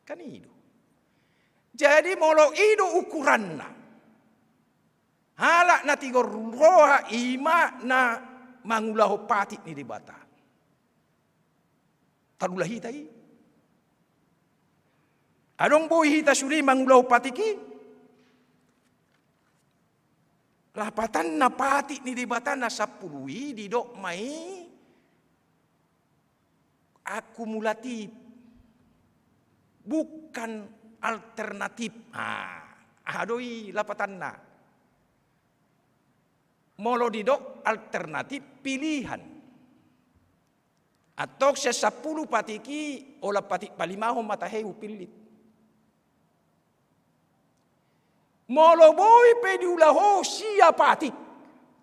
Kan itu. Jadi molo itu ukuranna. Halak na tigor roha ima na mangulah pati ni dibata. Tarulah hitai. Adong boy hita suri mangulau patiki. Lapatan na pati ni dibatan na 10 didok mai akumulatif. Bukan alternatif. Adoi lapatan na. Molo didok alternatif pilihan. Atau sa 10 patiki ola patik palimaho mataheu pilit. Molo boy pe diulaho siya patik.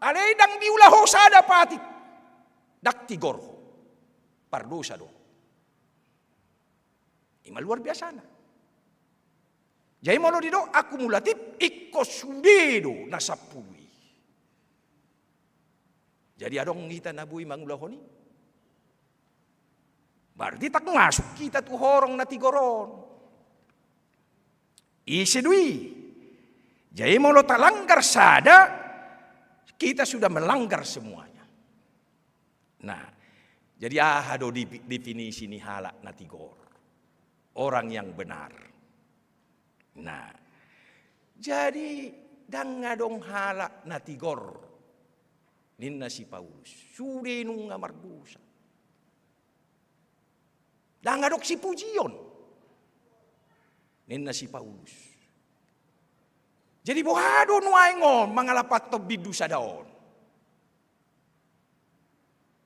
Alay dang diulaho sada patik. Dak tigorho. Pardosa do. Ima luar biasa na. Jadi molo dido akumulatif ikosudedo na 10. Jadi adong kita nabui mangulahoni. Berarti tak masuk kita tuh horong na tigoron. Isedui. Jadi mau tak langgar sada, kita sudah melanggar semuanya. Nah, jadi ahado definisi ni halak na tigor. Orang yang benar. Nah, jadi dang ngadong halak na tigor. Ninna si Paulus. Sudah nung ngamardusa. Dang ngadok si pujion. Ninna si Paulus. Jadi bohado nuaingon mangalapat to bidu sadaon.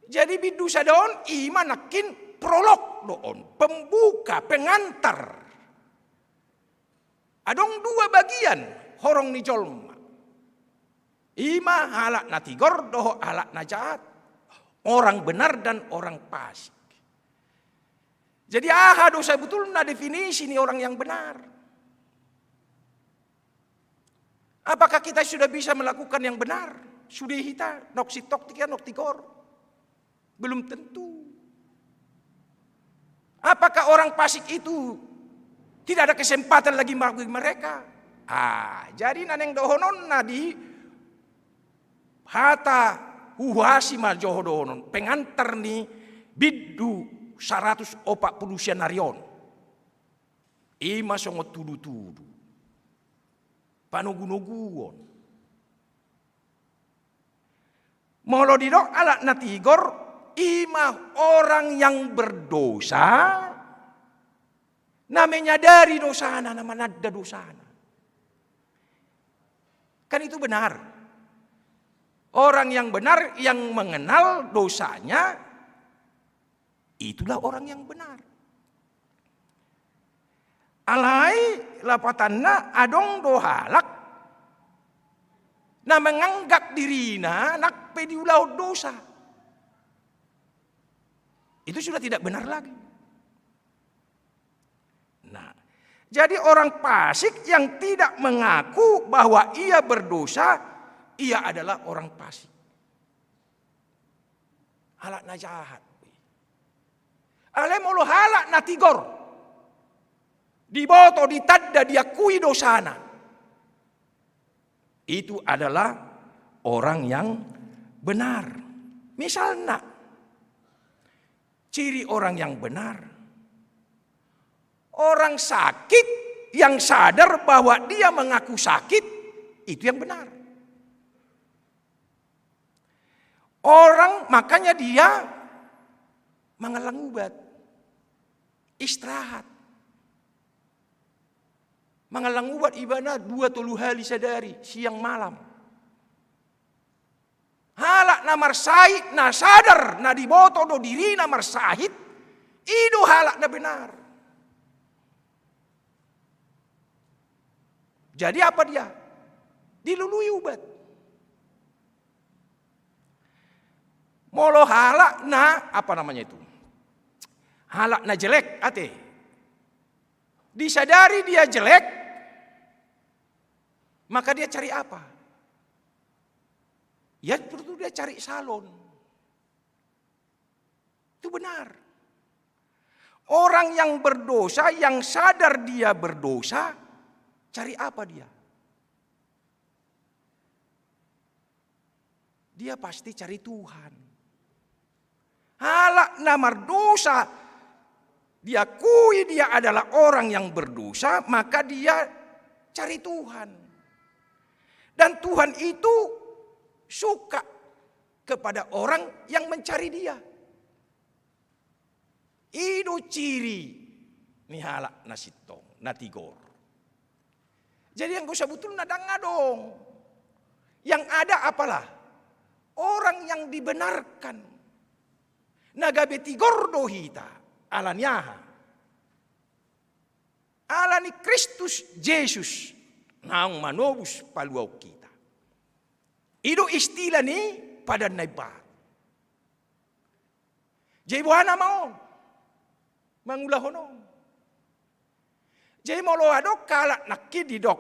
Jadi bidu sadaon ima nakin prolog doon, pembuka, pengantar. Adong 2 bagian horong ni jolma. Ima halak na tigor doho halak na jahat. Orang benar dan orang fasik. Jadi dosa betul na definisi ni orang yang benar. Apakah kita sudah bisa melakukan yang benar? Sudah kita nok sitok tiga nok tigor? Belum tentu. Apakah orang fasik itu tidak ada kesempatan lagi bagi mereka? Jadi naneng dohonon nadi hata huhasi majoho dohonon pengantar ni biddu 140 senarion. Ima songo tudu-tudu. Panugu-nuguon. Molo didok alat natigor ima orang yang berdosa na menyadari dosana na manadda dosana. Kan itu benar. Orang yang benar yang mengenal dosanya itulah orang yang benar. Alai lapatanna adong dohalak na menganggap dirina nak pediulau dosa. Itu sudah tidak benar lagi. Nah, Jadi orang fasik yang tidak mengaku bahwa ia berdosa, ia adalah orang fasik. Halak na jahat. Ale molo halak na tigor. Diboto, ditadda, diakui dosana. Itu adalah orang yang benar. Misalnya, ciri orang yang benar. Orang sakit yang sadar bahwa dia mengaku sakit, itu yang benar. Orang makanya dia mengalang obat, istirahat. Mengalang obat ibadah 2-3 hari sadari, siang malam. Halak namar sahid, na sadar, na diboto do diri namar sahid, itu halak na benar. Jadi apa dia? Dilului obat. Molo halak na, apa namanya itu? Halak na jelek, ate. Disadari dia jelek, maka dia cari apa? Ya perlu dia cari salon. Itu benar. Orang yang berdosa, yang sadar dia berdosa, cari apa dia? Dia pasti cari Tuhan. Halak namar dosa, diakui dia adalah orang yang berdosa, maka dia cari Tuhan. Dan Tuhan itu suka kepada orang yang mencari dia. Itu ciri ni halak nasitong, natigor. Jadi yang gue sebutul nadang dong. Yang ada apalah? Orang yang dibenarkan. Nagabe tigor dohita. Alanyaha. Alani Kristus Yesus. Naung manobus paluau kita. Itu istilah ni pada naibat. Jadi buana mau. Mangulah honong. Jadi molo adok kalak nakkin di dok.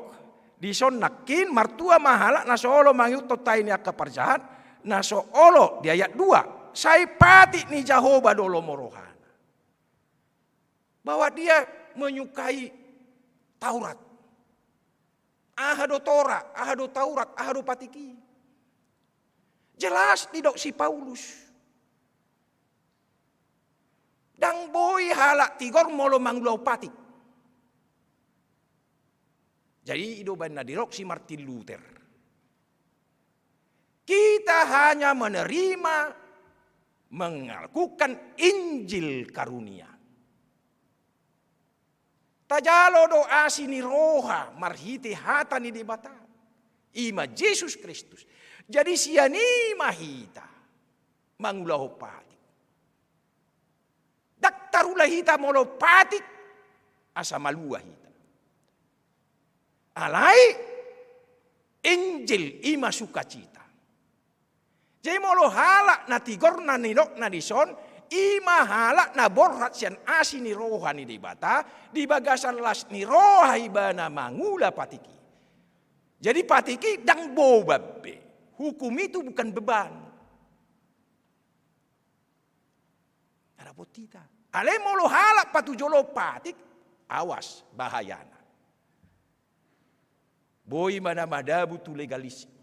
Di son nakkin martua mahala na soolo mangiut totai ni akaparjahan. Na soolo di ayat 2. Saya pati ni Jehovah dolo morohana. Bahwa dia menyukai Taurat. Ahado Torah, ahado Taurat, ahado patiki. Jelas di dok si Paulus. Dang boy halak tigor molo mangulau patik. Jadi idoban nadirok si Martin Luther. Kita hanya menerima, mengakukan Injil karunia. Tajalo doa sini roha marhiti hatani di bata. Ima Yesus Kristus. Jadi siani mahita mangulahu patik. Daktarulah hita molo patik asa malua hita. Alai Injil ima sukacita. Jadi molo halak na tigor na nilok na dison, ima halak na borhat sian asi ni roha ni dibata, di bagasan las ni roha ibana mangula patiki. Jadi patiki dang bobabe. Hukum itu bukan beban. Ada potita. Alai molo halak patujolo patik, awas bahayana. Boy mana madabu tu legalisme.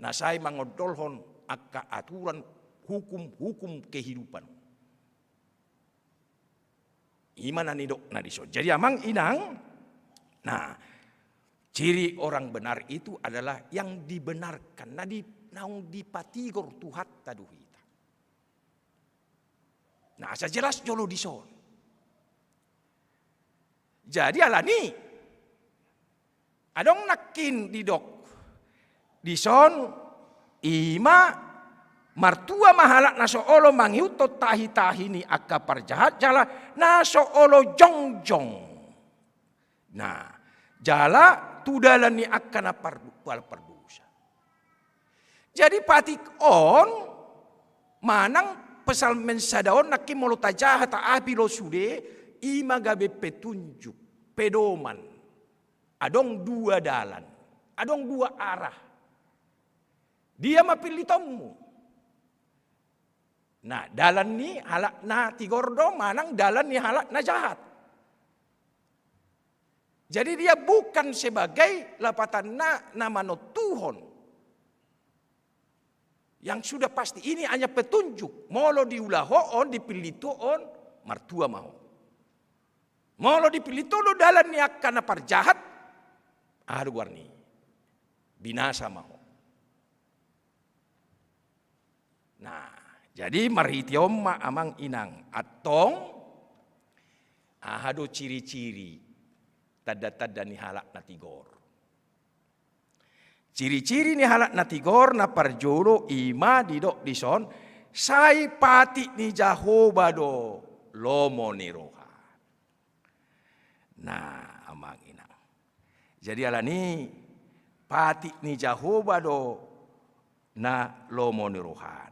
Nasai mangodolhon akka aturan hukum kehidupan. Iman nidok nadiso. Jadi amang inang. Nah, ciri orang benar itu adalah yang dibenarkan. Naung dipatigor tuhat taduhita. Nah, asa jelas jolo dison. Jadi alani. Adong nakin di dok. Dison ima martua mahalak naso olo mangiuto tahi-tahi ni akka parjahat jala naso olo jongjong. Nah, jala tudalan ni akka na pardusa. Jadi patik on manang pesal mensadaon nakin molo tajah ta api lo sude ima gabe petunjuk, pedoman. Adong dua dalan, adong dua arah. Dia mapilih tomu. Nah, dalan ni halak na tigordo, manang dalan ni halak na jahat. Jadi dia bukan sebagai lapatan nama no Tuhan. Yang sudah pasti ini hanya petunjuk. Molo diulahoon, dipilih tuon, martua mau. Molo dipilih tuon dalan ni akan napar jahat, aduh warni. Binasa mau. Nah, jadi marhitiom ma amang inang atong ahado ciri-ciri tada-tada ni halak na tigor. Ciri-ciri ni halak na tigor na parjolo ima didok dison sai pati ni Jehovah do lomo ni roha. Nah, amang inang. Jadi alani pati ni Jehovah do na lomo ni roha.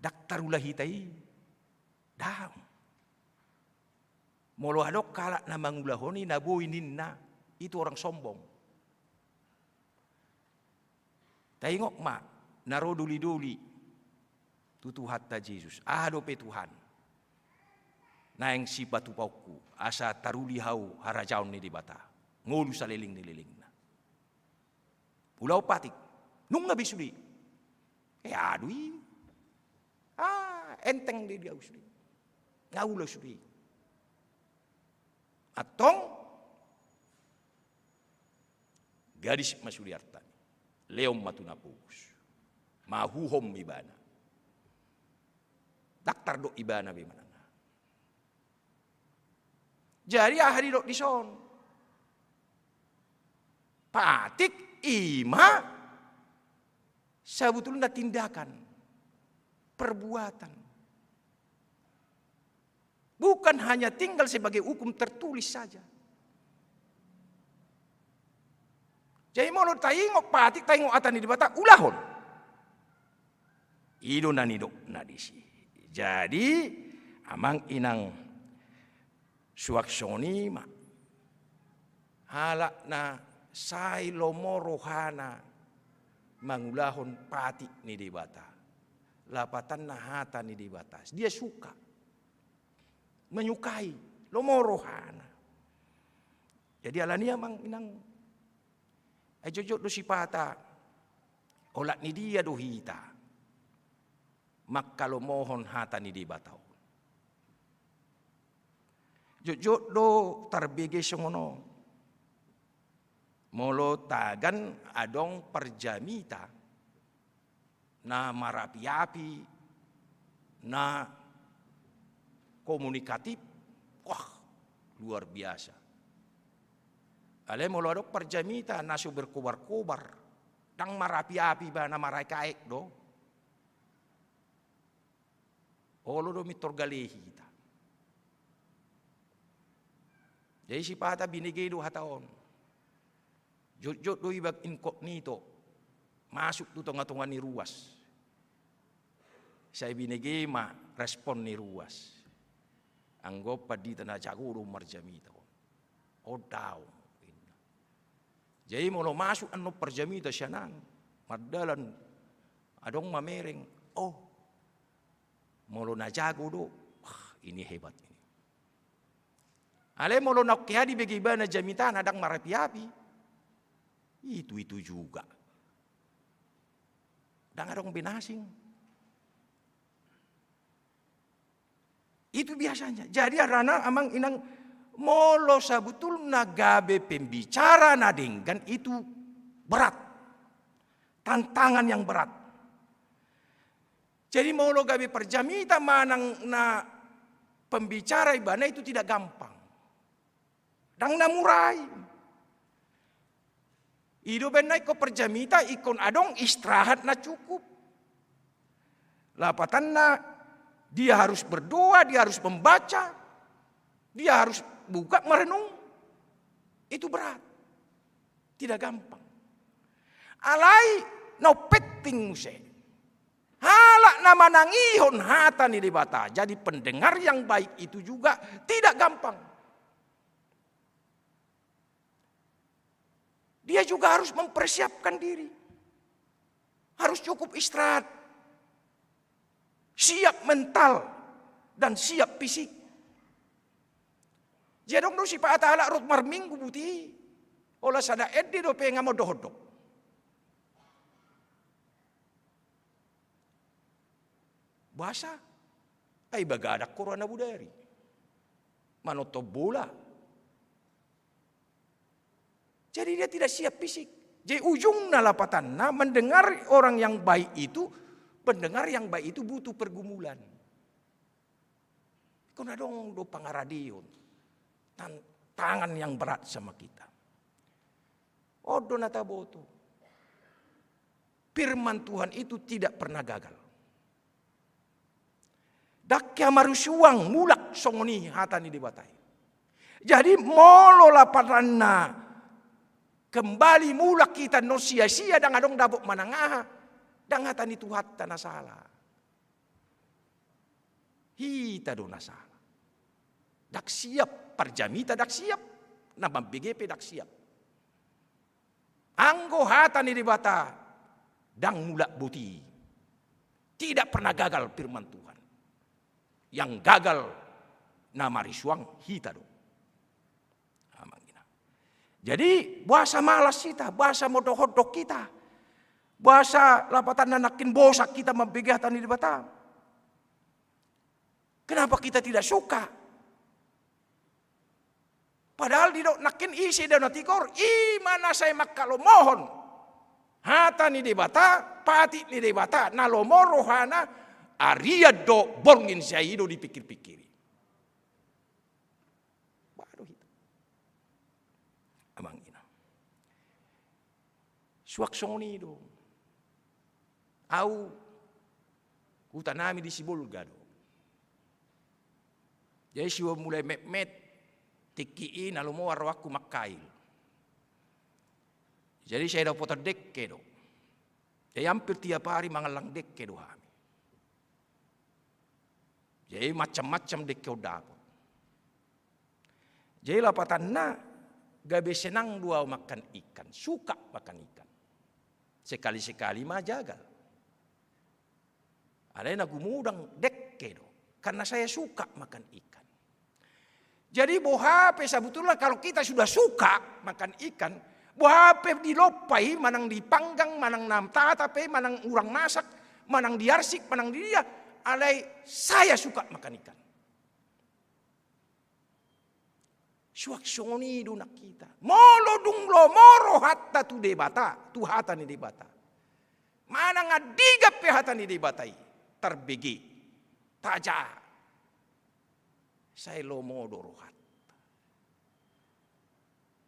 Daktarulah hitai, dam. Molo adok kalak na mangulahoni nabuinin na, itu orang sombong. Tengok mak, naro duli-duli, tutuhat ta Yesus, ado pe Tuhan. Naeng si batu pauku, asa taruli hau harajaon ni di bata, ngulu saliling nililing na. Pulau patik, nung ngabisuli, adui. Enteng dia usli. Ngaulah usli. Atong gadis masuliartan. Leom matunapus. Mahuhom ibana. Daktar do ibana bimana. Jadi ahari do dison. Patik ima sebetulnya tindakan. Perbuatan. Bukan hanya tinggal sebagai hukum tertulis saja. Jadi mau tayingok patik tayingok atani di bata ulahon. Ido nanido nadisi. Jadi amang inang suaksoni ma halak na sai lomo rohana mangulahon patik ni di bata. Lapatan nahata ni di batas. Dia suka. Menyukai. Lomorohana. Jadi alani amang inang. Jojok do sipata. Olat ni dia do hita. Maka lomohon hata ni di batau. Jojok do tarbege songono. Molo tagan adong perjamita. Na marapi-api, na komunikatif, wah luar biasa. Ale molo adok perjamita nasu berkobar-kobar, dang marapi-api ba na maray kaek do. Olo do mitor galehi kita. Jadi si pata binigay do hataon. Jot-jot do ibag incognito, masuk do tunga-tunga ni ruas. Saya binigay ma respon ni ruas. Anggap padi tanah jago marjamita. O daw. Jadi mau masuk anu perjamita sianan. Mardalan. Adong mamereng. Oh. Mau na jago do. Wah, ini hebat ini. Ale mau nak kaya di bagi na jamitan adang marapi-api. Itu juga. Dan adong binasing. Itu biasanya. Jadi arana amang inang molo sabutul nagabe pembicara nadenggan itu berat. Tantangan yang berat. Jadi molo gabe perjamita manang na pembicara ibana itu tidak gampang. Dang namurai. Ido benai ko perjamita ikon adong istirahat na cukup. Lapatan na dia harus berdoa, dia harus membaca, dia harus buka merenung. Itu berat. Tidak gampang. Alai no petting muse. Halak nama nangihon hata ni debata. Jadi pendengar yang baik itu juga tidak gampang. Dia juga harus mempersiapkan diri. Harus cukup istirahat. Siap mental dan siap fisik. Jadong do si pa atala rot marminggu buti. Ola sada edde do pe ngamo dohodok. Bahasa ay bagadak korona budari. Manoto bola. Jadi dia tidak siap fisik. Jadi ujung nalapatan mendengar orang yang baik itu, pendengar yang baik itu butuh pergumulan. Kau dong do pangaradion. Tantangan yang berat sama kita. Odo nataboto. Firman Tuhan itu tidak pernah gagal. Dakya marusuang mulak songoni hatani dibatai. Jadi molo lapatanna kembali mulak kita no sia-sia dan adong dabok manangaha dan hatani Tuhan tanah salah. Hita do nasalah. Dak siap parjamita dak siap nama BGP dak siap. Anggo hatani dibata dang mulak buti. Tidak pernah gagal firman Tuhan. Yang gagal nama risuang hita do. Jadi bahasa malas kita, bahasa modohodok kita, bahasa lapatan nanakin bosak kita membegatan di bata. Kenapa kita tidak suka? Padahal di dok nakin isi dan natikor, mana saya makalo mohon. Hata ni debata, pati ni debata, nalomo rohana, aria do borngin saya do dipikir-pikiri. Baru itu. Amang ina. Suaksoni do. Au utanami di Sibulga do. Jadi siwa mulai met tikiin alomo arwaku makail. Jadi saya dapat dekke do. Jadi hampir tiap hari mangalang dekke do kami. Jadi macam-macam dekke dapat. Jadi lapatan na gabe senang dua makan ikan, suka makan ikan. Sekali-sekali mah jagal. Ada yang gumudang dekke do. Karena saya suka makan ikan. Jadi bohape sebetulnya kalau kita sudah suka makan ikan, bohape dilopai, manang dipanggang, manang nam tatape, manang urang masak, manang diarsik, manang dia, alai saya suka makan ikan. Suaksoni dunak kita. Molo dung lo moro hatta tu debata, tu hata ni debata. Manang adigap pe hata ni debatai, terbegi, taja. Saya lo modo rohat.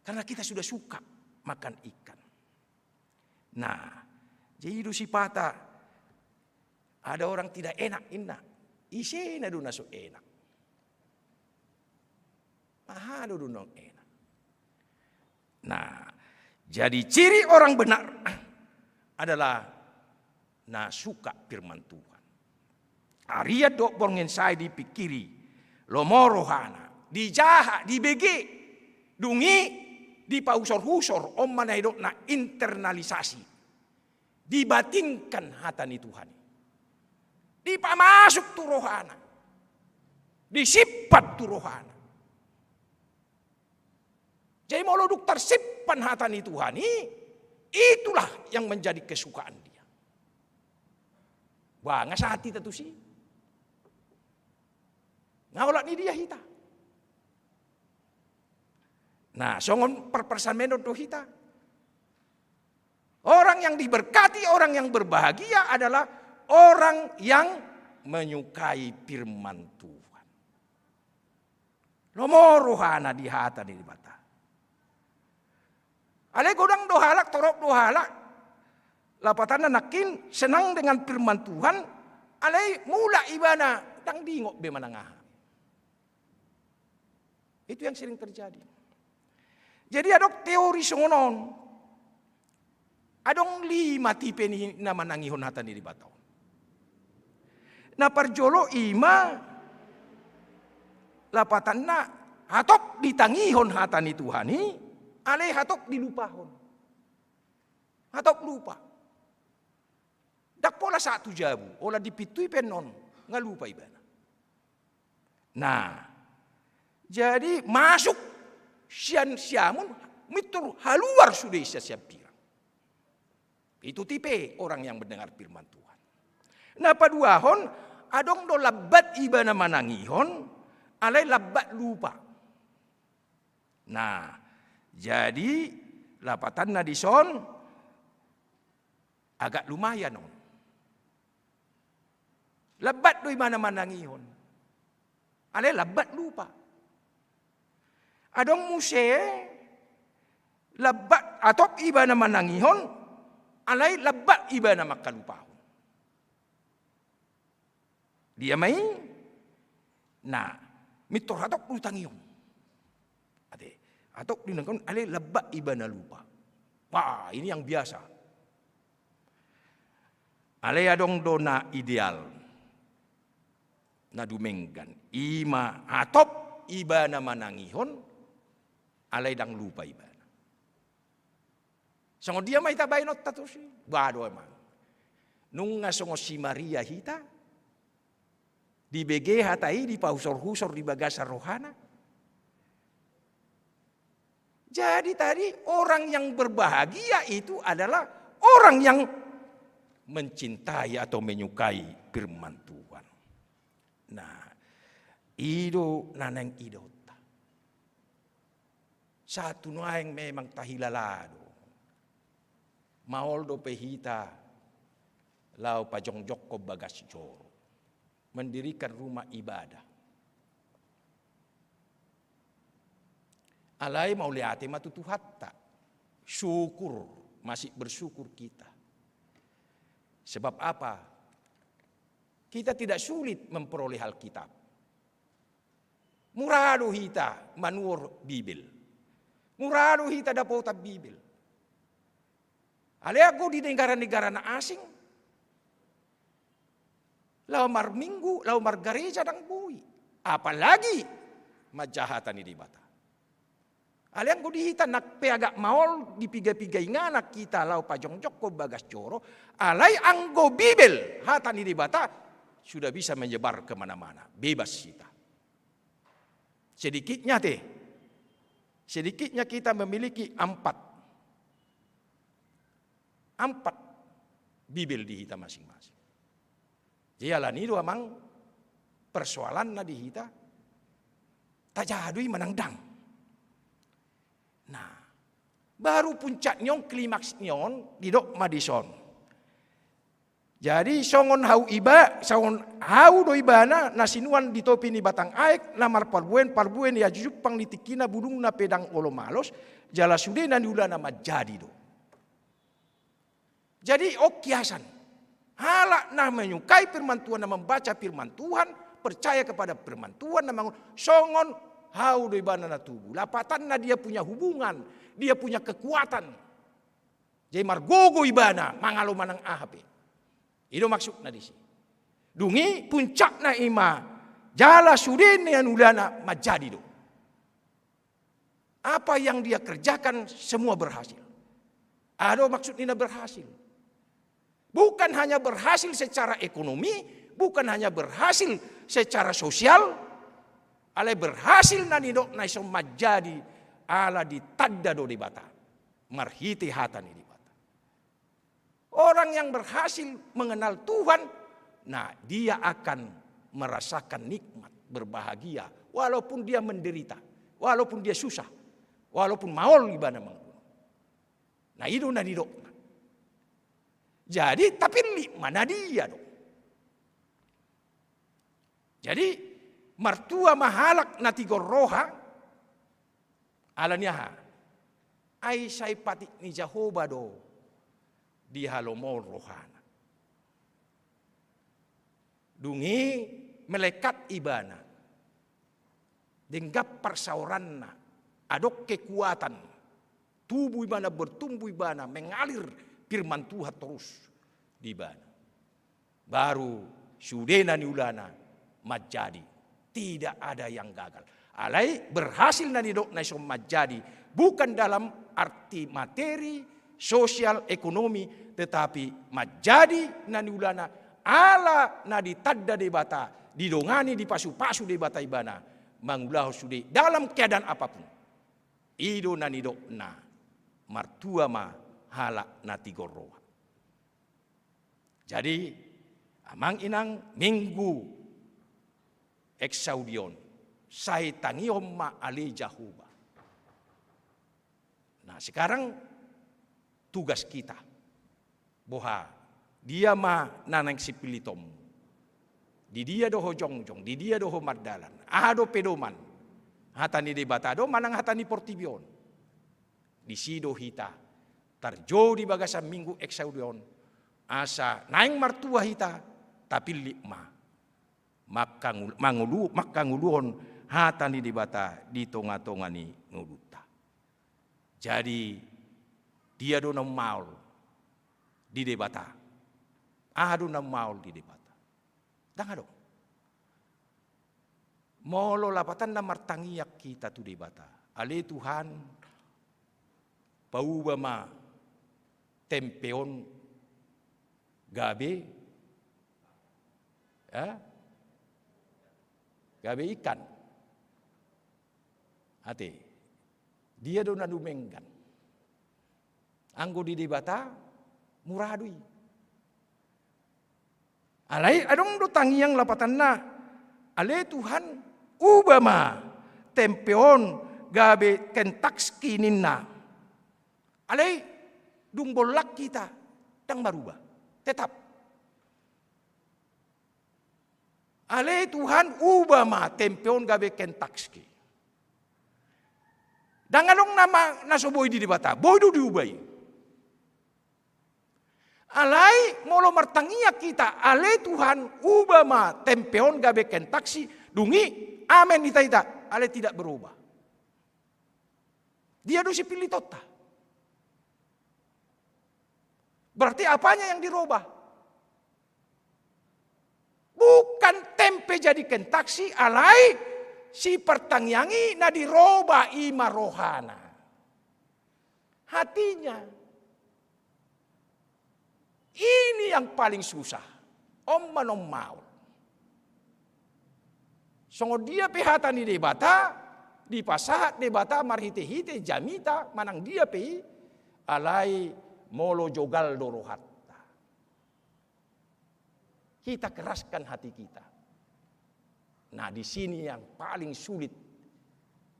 Karena kita sudah suka makan ikan. Nah, jadi itu sifata. Ada orang tidak enak inna. Isena do naso enak. Mahado do nong enak. Nah, jadi ciri orang benar adalah na suka firman Tuhan. Aria dok borngen saya dipikiri. Lomorohana, dijaha, dibege, dungi, dipausor-husor, om manaidok na internalisasi. Dibatinkan hatani Tuhan. Dipamasuk tu rohana. Disipat tu rohana. Jadi mau duk tersipan hatani Tuhan itulah yang menjadi kesukaan dia. Wah, ngasati tentu sih. Ngawalak ni dia hita. Nah, songon perpersameno do hita. Orang yang diberkati, orang yang berbahagia adalah orang yang menyukai firman Tuhan. Lomorohana di hata di bata. Ale godang do halak, torok do halak. Lapatan nakin senang dengan firman Tuhan. Ale mula ibana tang dingok be manangah. Itu yang sering terjadi. Jadi ada teori songonon. Adong 5 tipe ni nama nangihon hata ni dibatau. Na parjolo ima lapatan na hatok ditangihon hatani Tuhani, ale hatok dilupahon. Hatok lupa. Dak pola satu jabu, ola dipitui penon, ngalupa ibana. Nah, jadi masuk siamun mitur haluar sudah siap pirang. Itu tipe orang yang mendengar firman Tuhan. Nah paduahon adong do labat ibana manangihon, alai labat lupa. Nah, jadi lapatan nadison agak lumayan on. Labat do ibana manangihon, alai labat lupa. Adong muse labat atau ibana manangihon, alai labat ibana makalupahon. Dia main, nah mitor hatok lutangihon. Ade, hatok dinangkon alai labat ibana lupa. Wah ini yang biasa. Alai adong dona ideal. Nadumenggan ima atop ibana manangihon, alai dang lupa ibana. Songo dia mai tabainot tatusi. Bado emang. Nung songo si Maria hita di BG hatai di pausor-husor di bagasa rohana. Jadi tadi orang yang berbahagia itu adalah orang yang mencintai atau menyukai firman Tuhan. Nah, ido naneng idota. Satu noaeng memang tahilalado. Maol do pehita lau pajongjok ko bagas joro. Mendirikan rumah ibadah. Alai mau lihat matutu hatta. Syukur, masih bersyukur kita. Sebab apa? Kita tidak sulit memperoleh Alkitab. Murado hita manuor Bibil. Murado hita dapota Bibil. Ale aku di negara-negara na asing. Lau mar minggu, lau mar gereja dang bui. Apalagi majahatan di bata. Ale aku dihita nak peagak maol di piga-piga nganak kita lau pajongjok ko bagas coro. Alai anggo Bibil hatan di bata. Sudah bisa menyebar kemana-mana. Bebas kita. Sedikitnya kita memiliki 4 Bibil di kita masing-masing. Jalan itu amang persoalan na di kita. Tajadui menangdang. Nah, baru puncak nyong klimaks nyon di dok Madison. Jadi songon hau iba, songon hau do ibana nasinuan di topi ni batang aek lamar parbuen ya jupang litikina budung na pedang olomalos jala sude na diula nama jadi do. Jadi kiasan halak na menyukai firman Tuhan, na membaca firman Tuhan, percaya kepada firman Tuhan, na songon hau do ibana na tubuh. Lapatan na dia punya hubungan, dia punya kekuatan. Jadi margogo ibana mangalo manang ahape. Itu maksudnya di sini. Dungi puncak na ima jala sudin yang ulana majadi do. Apa yang dia kerjakan semua berhasil. Ada maksudnya berhasil. Bukan hanya berhasil secara ekonomi, bukan hanya berhasil secara sosial, ale berhasil nani do na iso majadi ala di tadda do di bata. Marhiti hatan ini. Orang yang berhasil mengenal Tuhan, nah dia akan merasakan nikmat, berbahagia, walaupun dia menderita, walaupun dia susah, walaupun maol ibana mengulang. Nah itu nadi dok. Jadi tapi mana dia dok? Jadi martua mahalak natigor roha, alanya ai sai patik ni Jehovah do. Di halomol rohana. Dungi melekat ibana. Denggap persauranna. Adok kekuatan. Tubuh ibana bertumbuh ibana. Mengalir firman Tuhan terus di ibana. Baru sudena ni ulana majadi. Tidak ada yang gagal. Alai berhasil nani dok na isom majadi bukan dalam arti materi, sosial, ekonomi, tetapi majadi nani ulana ala na ditadda debata, didongani di pasu-pasu debata ibana, mangulah sude dalam keadaan apapun. Ido nani dok na martua ma halak na tigoroa. Jadi amang inang minggu eksaudion sai tangiom ma ale Jahuba. Nah sekarang tugas kita boha dia ma nanang sipilitom. Di dia doho jongjong, di dia doho mardalan. Ado pedoman. Hatani debatado manang hatani portibion. Di sido hita tarjo di bagasan minggu eksaudion. Asa naing martua hita tapi lima. Maka nguluon hatani debata di tonga-tongani nguluta. Jadi dia do maul di debata. Ado maul di debata. Dangado. Molo lapatan na martangiyak kita tu debata. Ale Tuhan pauba ma tempeon gabe gabe ikan. Ate. Dia do nadumenggan. Anggo di debata muradui. Alai adong do tangiang lapatan na. Ale Tuhan ubama tempeon gabe kentakski ninna. Alai dumbolak kita dang marubah. Tetap. Ale Tuhan ubama tempeon gabe kentakski. Dangalong nama nasoboy di debata. Boy do diubay. Alai molo martangia kita. Ale Tuhan ubama tempeon gabe kentaksi. Dungi amen ita. Ale tidak berubah. Dia do si pilih tota. Berarti apanya yang dirubah? Bukan tempe jadi kentaksi. Alai si pertangyangi na diroba ima rohana. Hatinya. Ini yang paling susah. Om manom maul. Songo dia pihatan di debata. Di pasahat debata marhite-hite jamita. Manang dia pi. Alai molo jogal dorohatta. Kita keraskan hati kita. Nah di sini yang paling sulit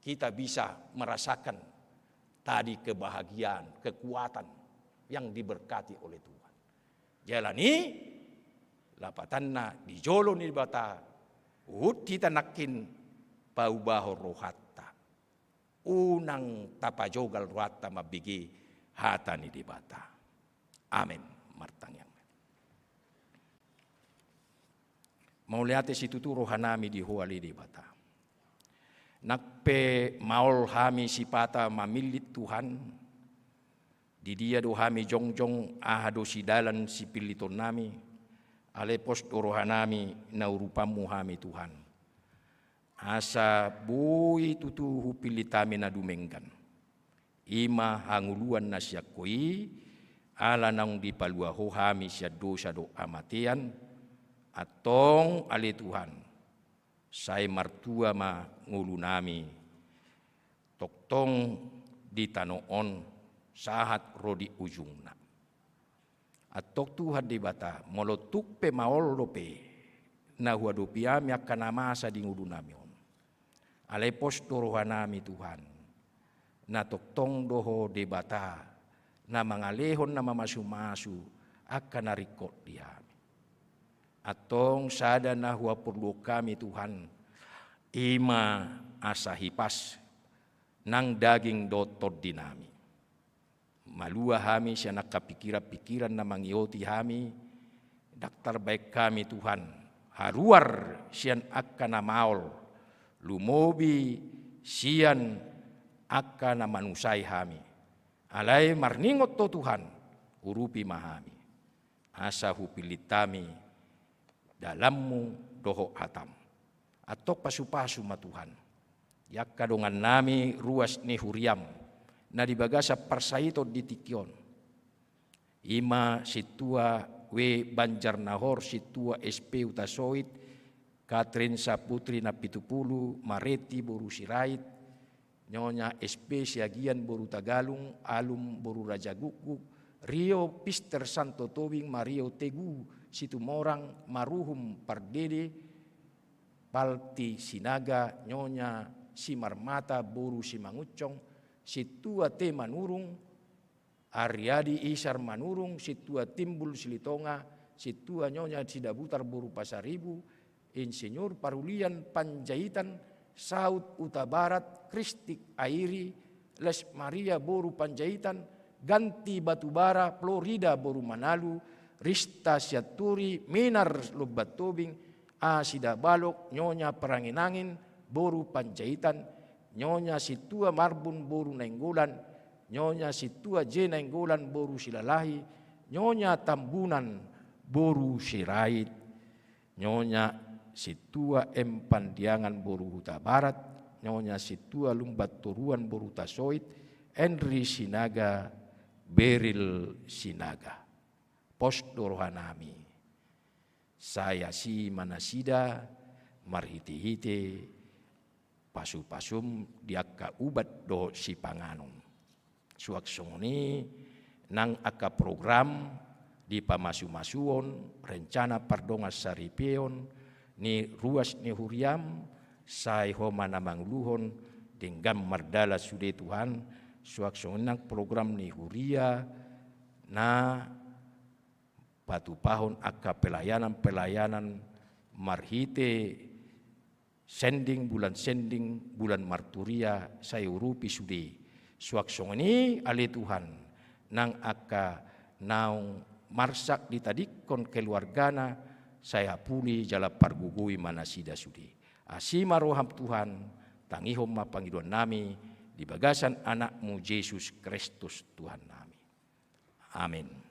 kita bisa merasakan tadi kebahagiaan, kekuatan yang diberkati oleh Tuhan. Jalani lapatanna di jolo ni bata uhut kita nakin paubaho rohatta unang tapajogal rohatta mabigi hatani di bata. Amin. Martangyang. Mau lihat situ tu rohanami di huali di bata. Nakpe maul hami sipata mamilit Tuhan. Di dia do hami jongjong ahado sidalan si piliton nami. Alepos dorohanami na urupamu hami Tuhan. Asa bui tutuhu pilitami na dumenggan. Ima hanguluan na siya koi. Ala nang dipaluaho hami siya dosa do amatian. Atong ali Tuhan. Say martua ma ngulu nami. Toktong di tanoon. Sahat rodi ujungna. Atok Tuhan di bata. Molotuk pe maol lope. Na huadopiami akan namasa di ngudu namion. Alepos dorohanami Tuhan. Na toktong doho di bata. Na mangalehon na mamasu-masu. Akan narikot diami. Atong sada na huapurlo kami Tuhan. Ima asahipas. Nang daging dotor dinami. Malua hami siya nakapikiran-pikiran na mangioti hami. Daktar baik kami Tuhan. Haruar siyan akka na maol. Lumobi siyan akka na manusay hami. Alay marningot to Tuhan. Urupi mahami. Asa hupilitami. dalammu doho hatam. Atau pasu-pasu ma Tuhan. Yakka dongan nami ruas ni huriam. Na dibagasa parsaito di tikion. Ima situa we Banjar Nahor situa SP Utasoit. Katrin Saputri na 70, Mareti boru Sirait. Nyonya SP Siagian boru Tagalung, Alum boru Rajaguku. Rio Pister Santo Tobing, Mario Tegu, Situmorang, Maruhum Pardede, Palti Sinaga, Nyonya Simarmata, Boru Simangucong, Situa Te Manurung, Aryadi Isar Manurung, Situa Timbul Silitonga, Situa Nyonya Sidabutar Boru Pasaribu, Insinyur Parulian Panjaitan, Saud Utabarat, Kristik Airi, Les Maria Boru Panjaitan, Ganti Batubara, Florida Boru Manalu, Rista Siaturi, Minar Lubatobing, Asida Balok, Nyonya Peranginangin, Boru Panjaitan, Nyonya Situa Marbun Boru Nainggolan, Nyonya Situa J Nainggolan Boru Silalahi, Nyonya Tambunan Boru Sirait, Nyonya Situa Empandiangan Boru Huta Barat, Nyonya Situa Lumbat Turuan Boru Tasoit, Henry Sinaga, Beril Sinaga. Pos dorohanami. Saya si manasida, marhiti-hiti, pasu-pasum diakka ubat do si panganum. Suaksoni nang aka program di pamasu-masuon, rencana pardongas saripeon, ni ruas ni huriam, sai homa namang luhon, denggam mardala sude Tuhan, suaksoni nang program ni huria, na patu pahon aka pelayanan marhite sending bulan marturia sayurupi sude suaksong ini ale Tuhan nang aka naung marsak ditadikon keluargana saya puli jala pargugui manasida sude asima roham Tuhan tangihom mapanggiduan nami di bagasan anakmu Yesus Kristus Tuhan nami. Amin.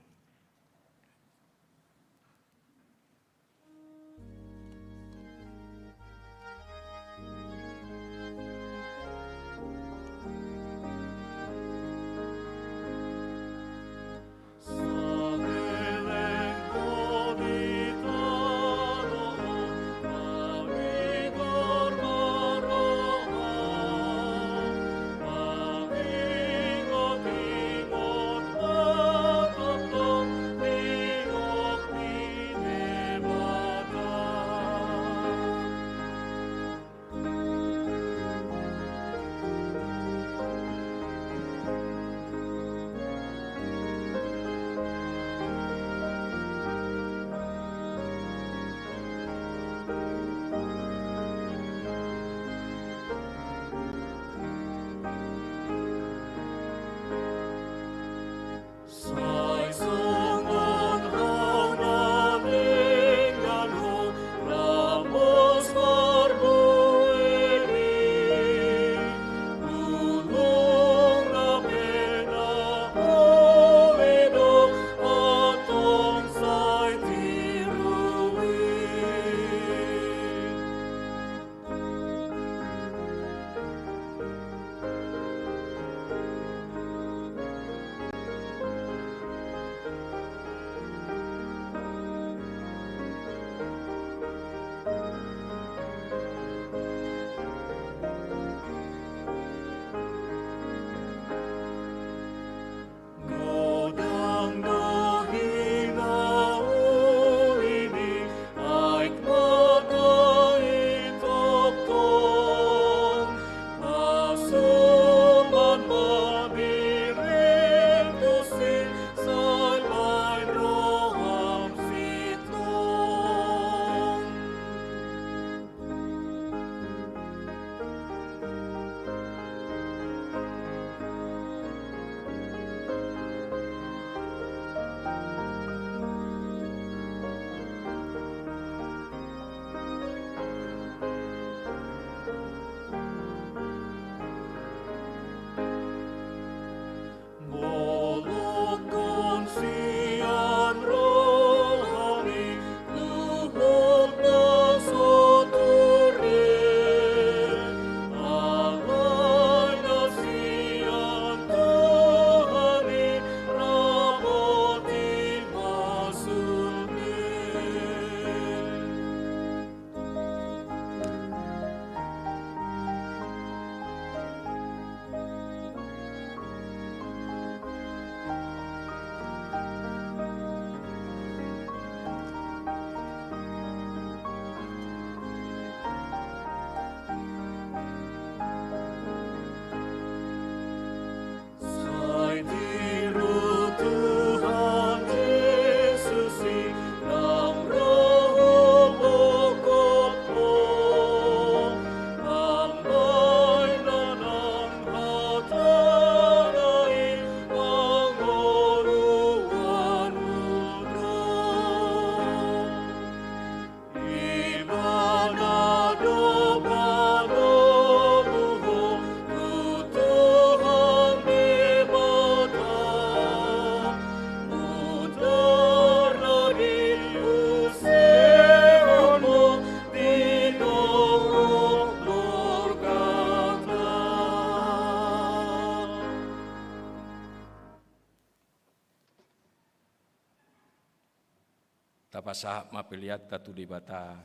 tapasa mapiliat tatu debata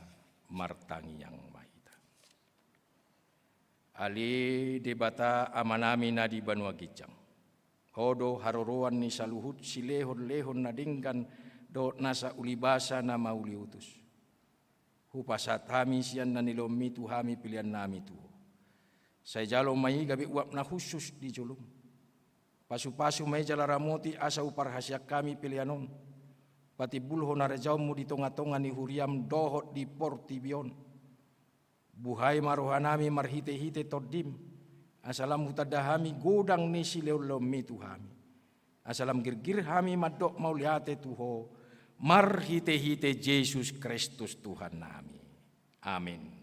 martangi yang mahita. Ali debata amanami na di Banua Gijang. Hodo haroroan ni saluhut silehon-lehon nadingkan do nasa ulibasa na mauli utus. Hupasat hami siyan na nilomi tu hami pilihan nami tu. Saya jalo mai gabi uap na khusus di julum. Pasu-pasu may jalaramoti asa upar hasyak kami pilihanon. Pati bulho na rejaumu di tonga-tonga ni huriam dohot di portibion. Buhay marohanami marhite-hite todim. Asalam hutadahami godang ni sileolomi tuhami. Asalam girgir hami madok mauliate tuho. Marhite-hite Yesus Kristus Tuhan nami. Amin.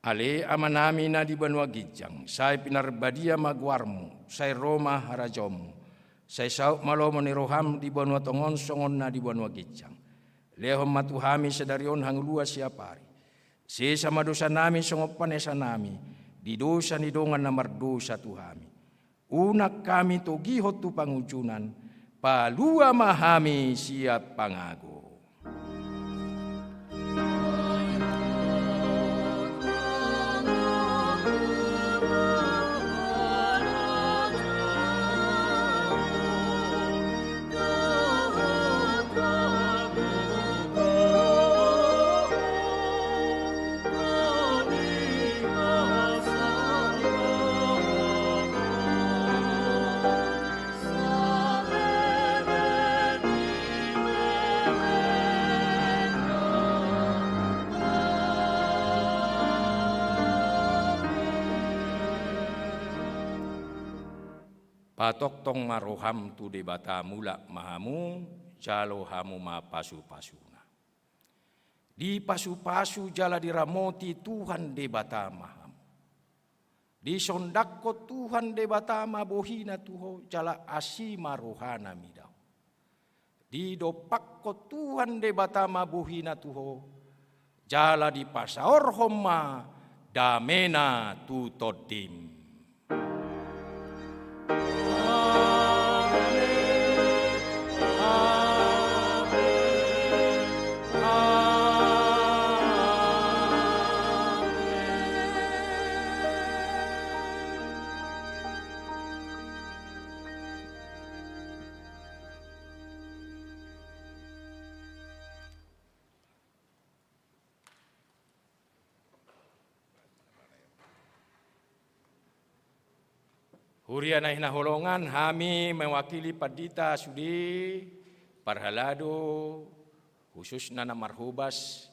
Ale amanami na di Banua Gijang, say pinarbadia magwarmu, say Roma harajomu, say sauk malomo ni roham di Banua Tongon songon na di Banua Gijang. Lehom matuhami sedarion hangulua siapari. Si sama dosa nami songopanesa nami, di dosa ni dongan na mardosa tuhami. Unak kami togihot tu pangujunan, palua mahami siap pangago. Patok tong maroham tu debata mula mahamu, jalo hamu ma pasu-pasuna. Di pasu-pasu jala diramoti Tuhan debata maham. Di sondakko Tuhan debata mabohina tuho jala asima rohana midau. Di dopakko Tuhan debata mabohina tuho jala di pasaor homa damena tu todim. Huriana hinaholongan hami mewakili padita sudi parhalado khususna na marhubas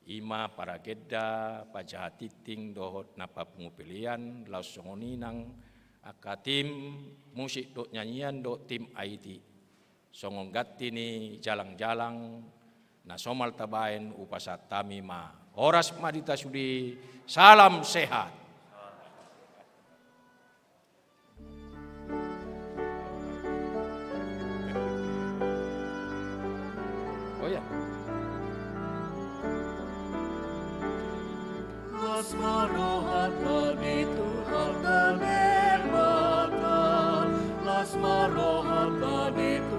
ima para gedda pajahatiting dohot na papungupilian laos songoninang akatim musik do nyanyian do tim IT songonggati ni jalang-jalang na somal tabaen upasat tamima oras madita sudi salam sehat. Las marohatan itu harta berbata, las marohatan itu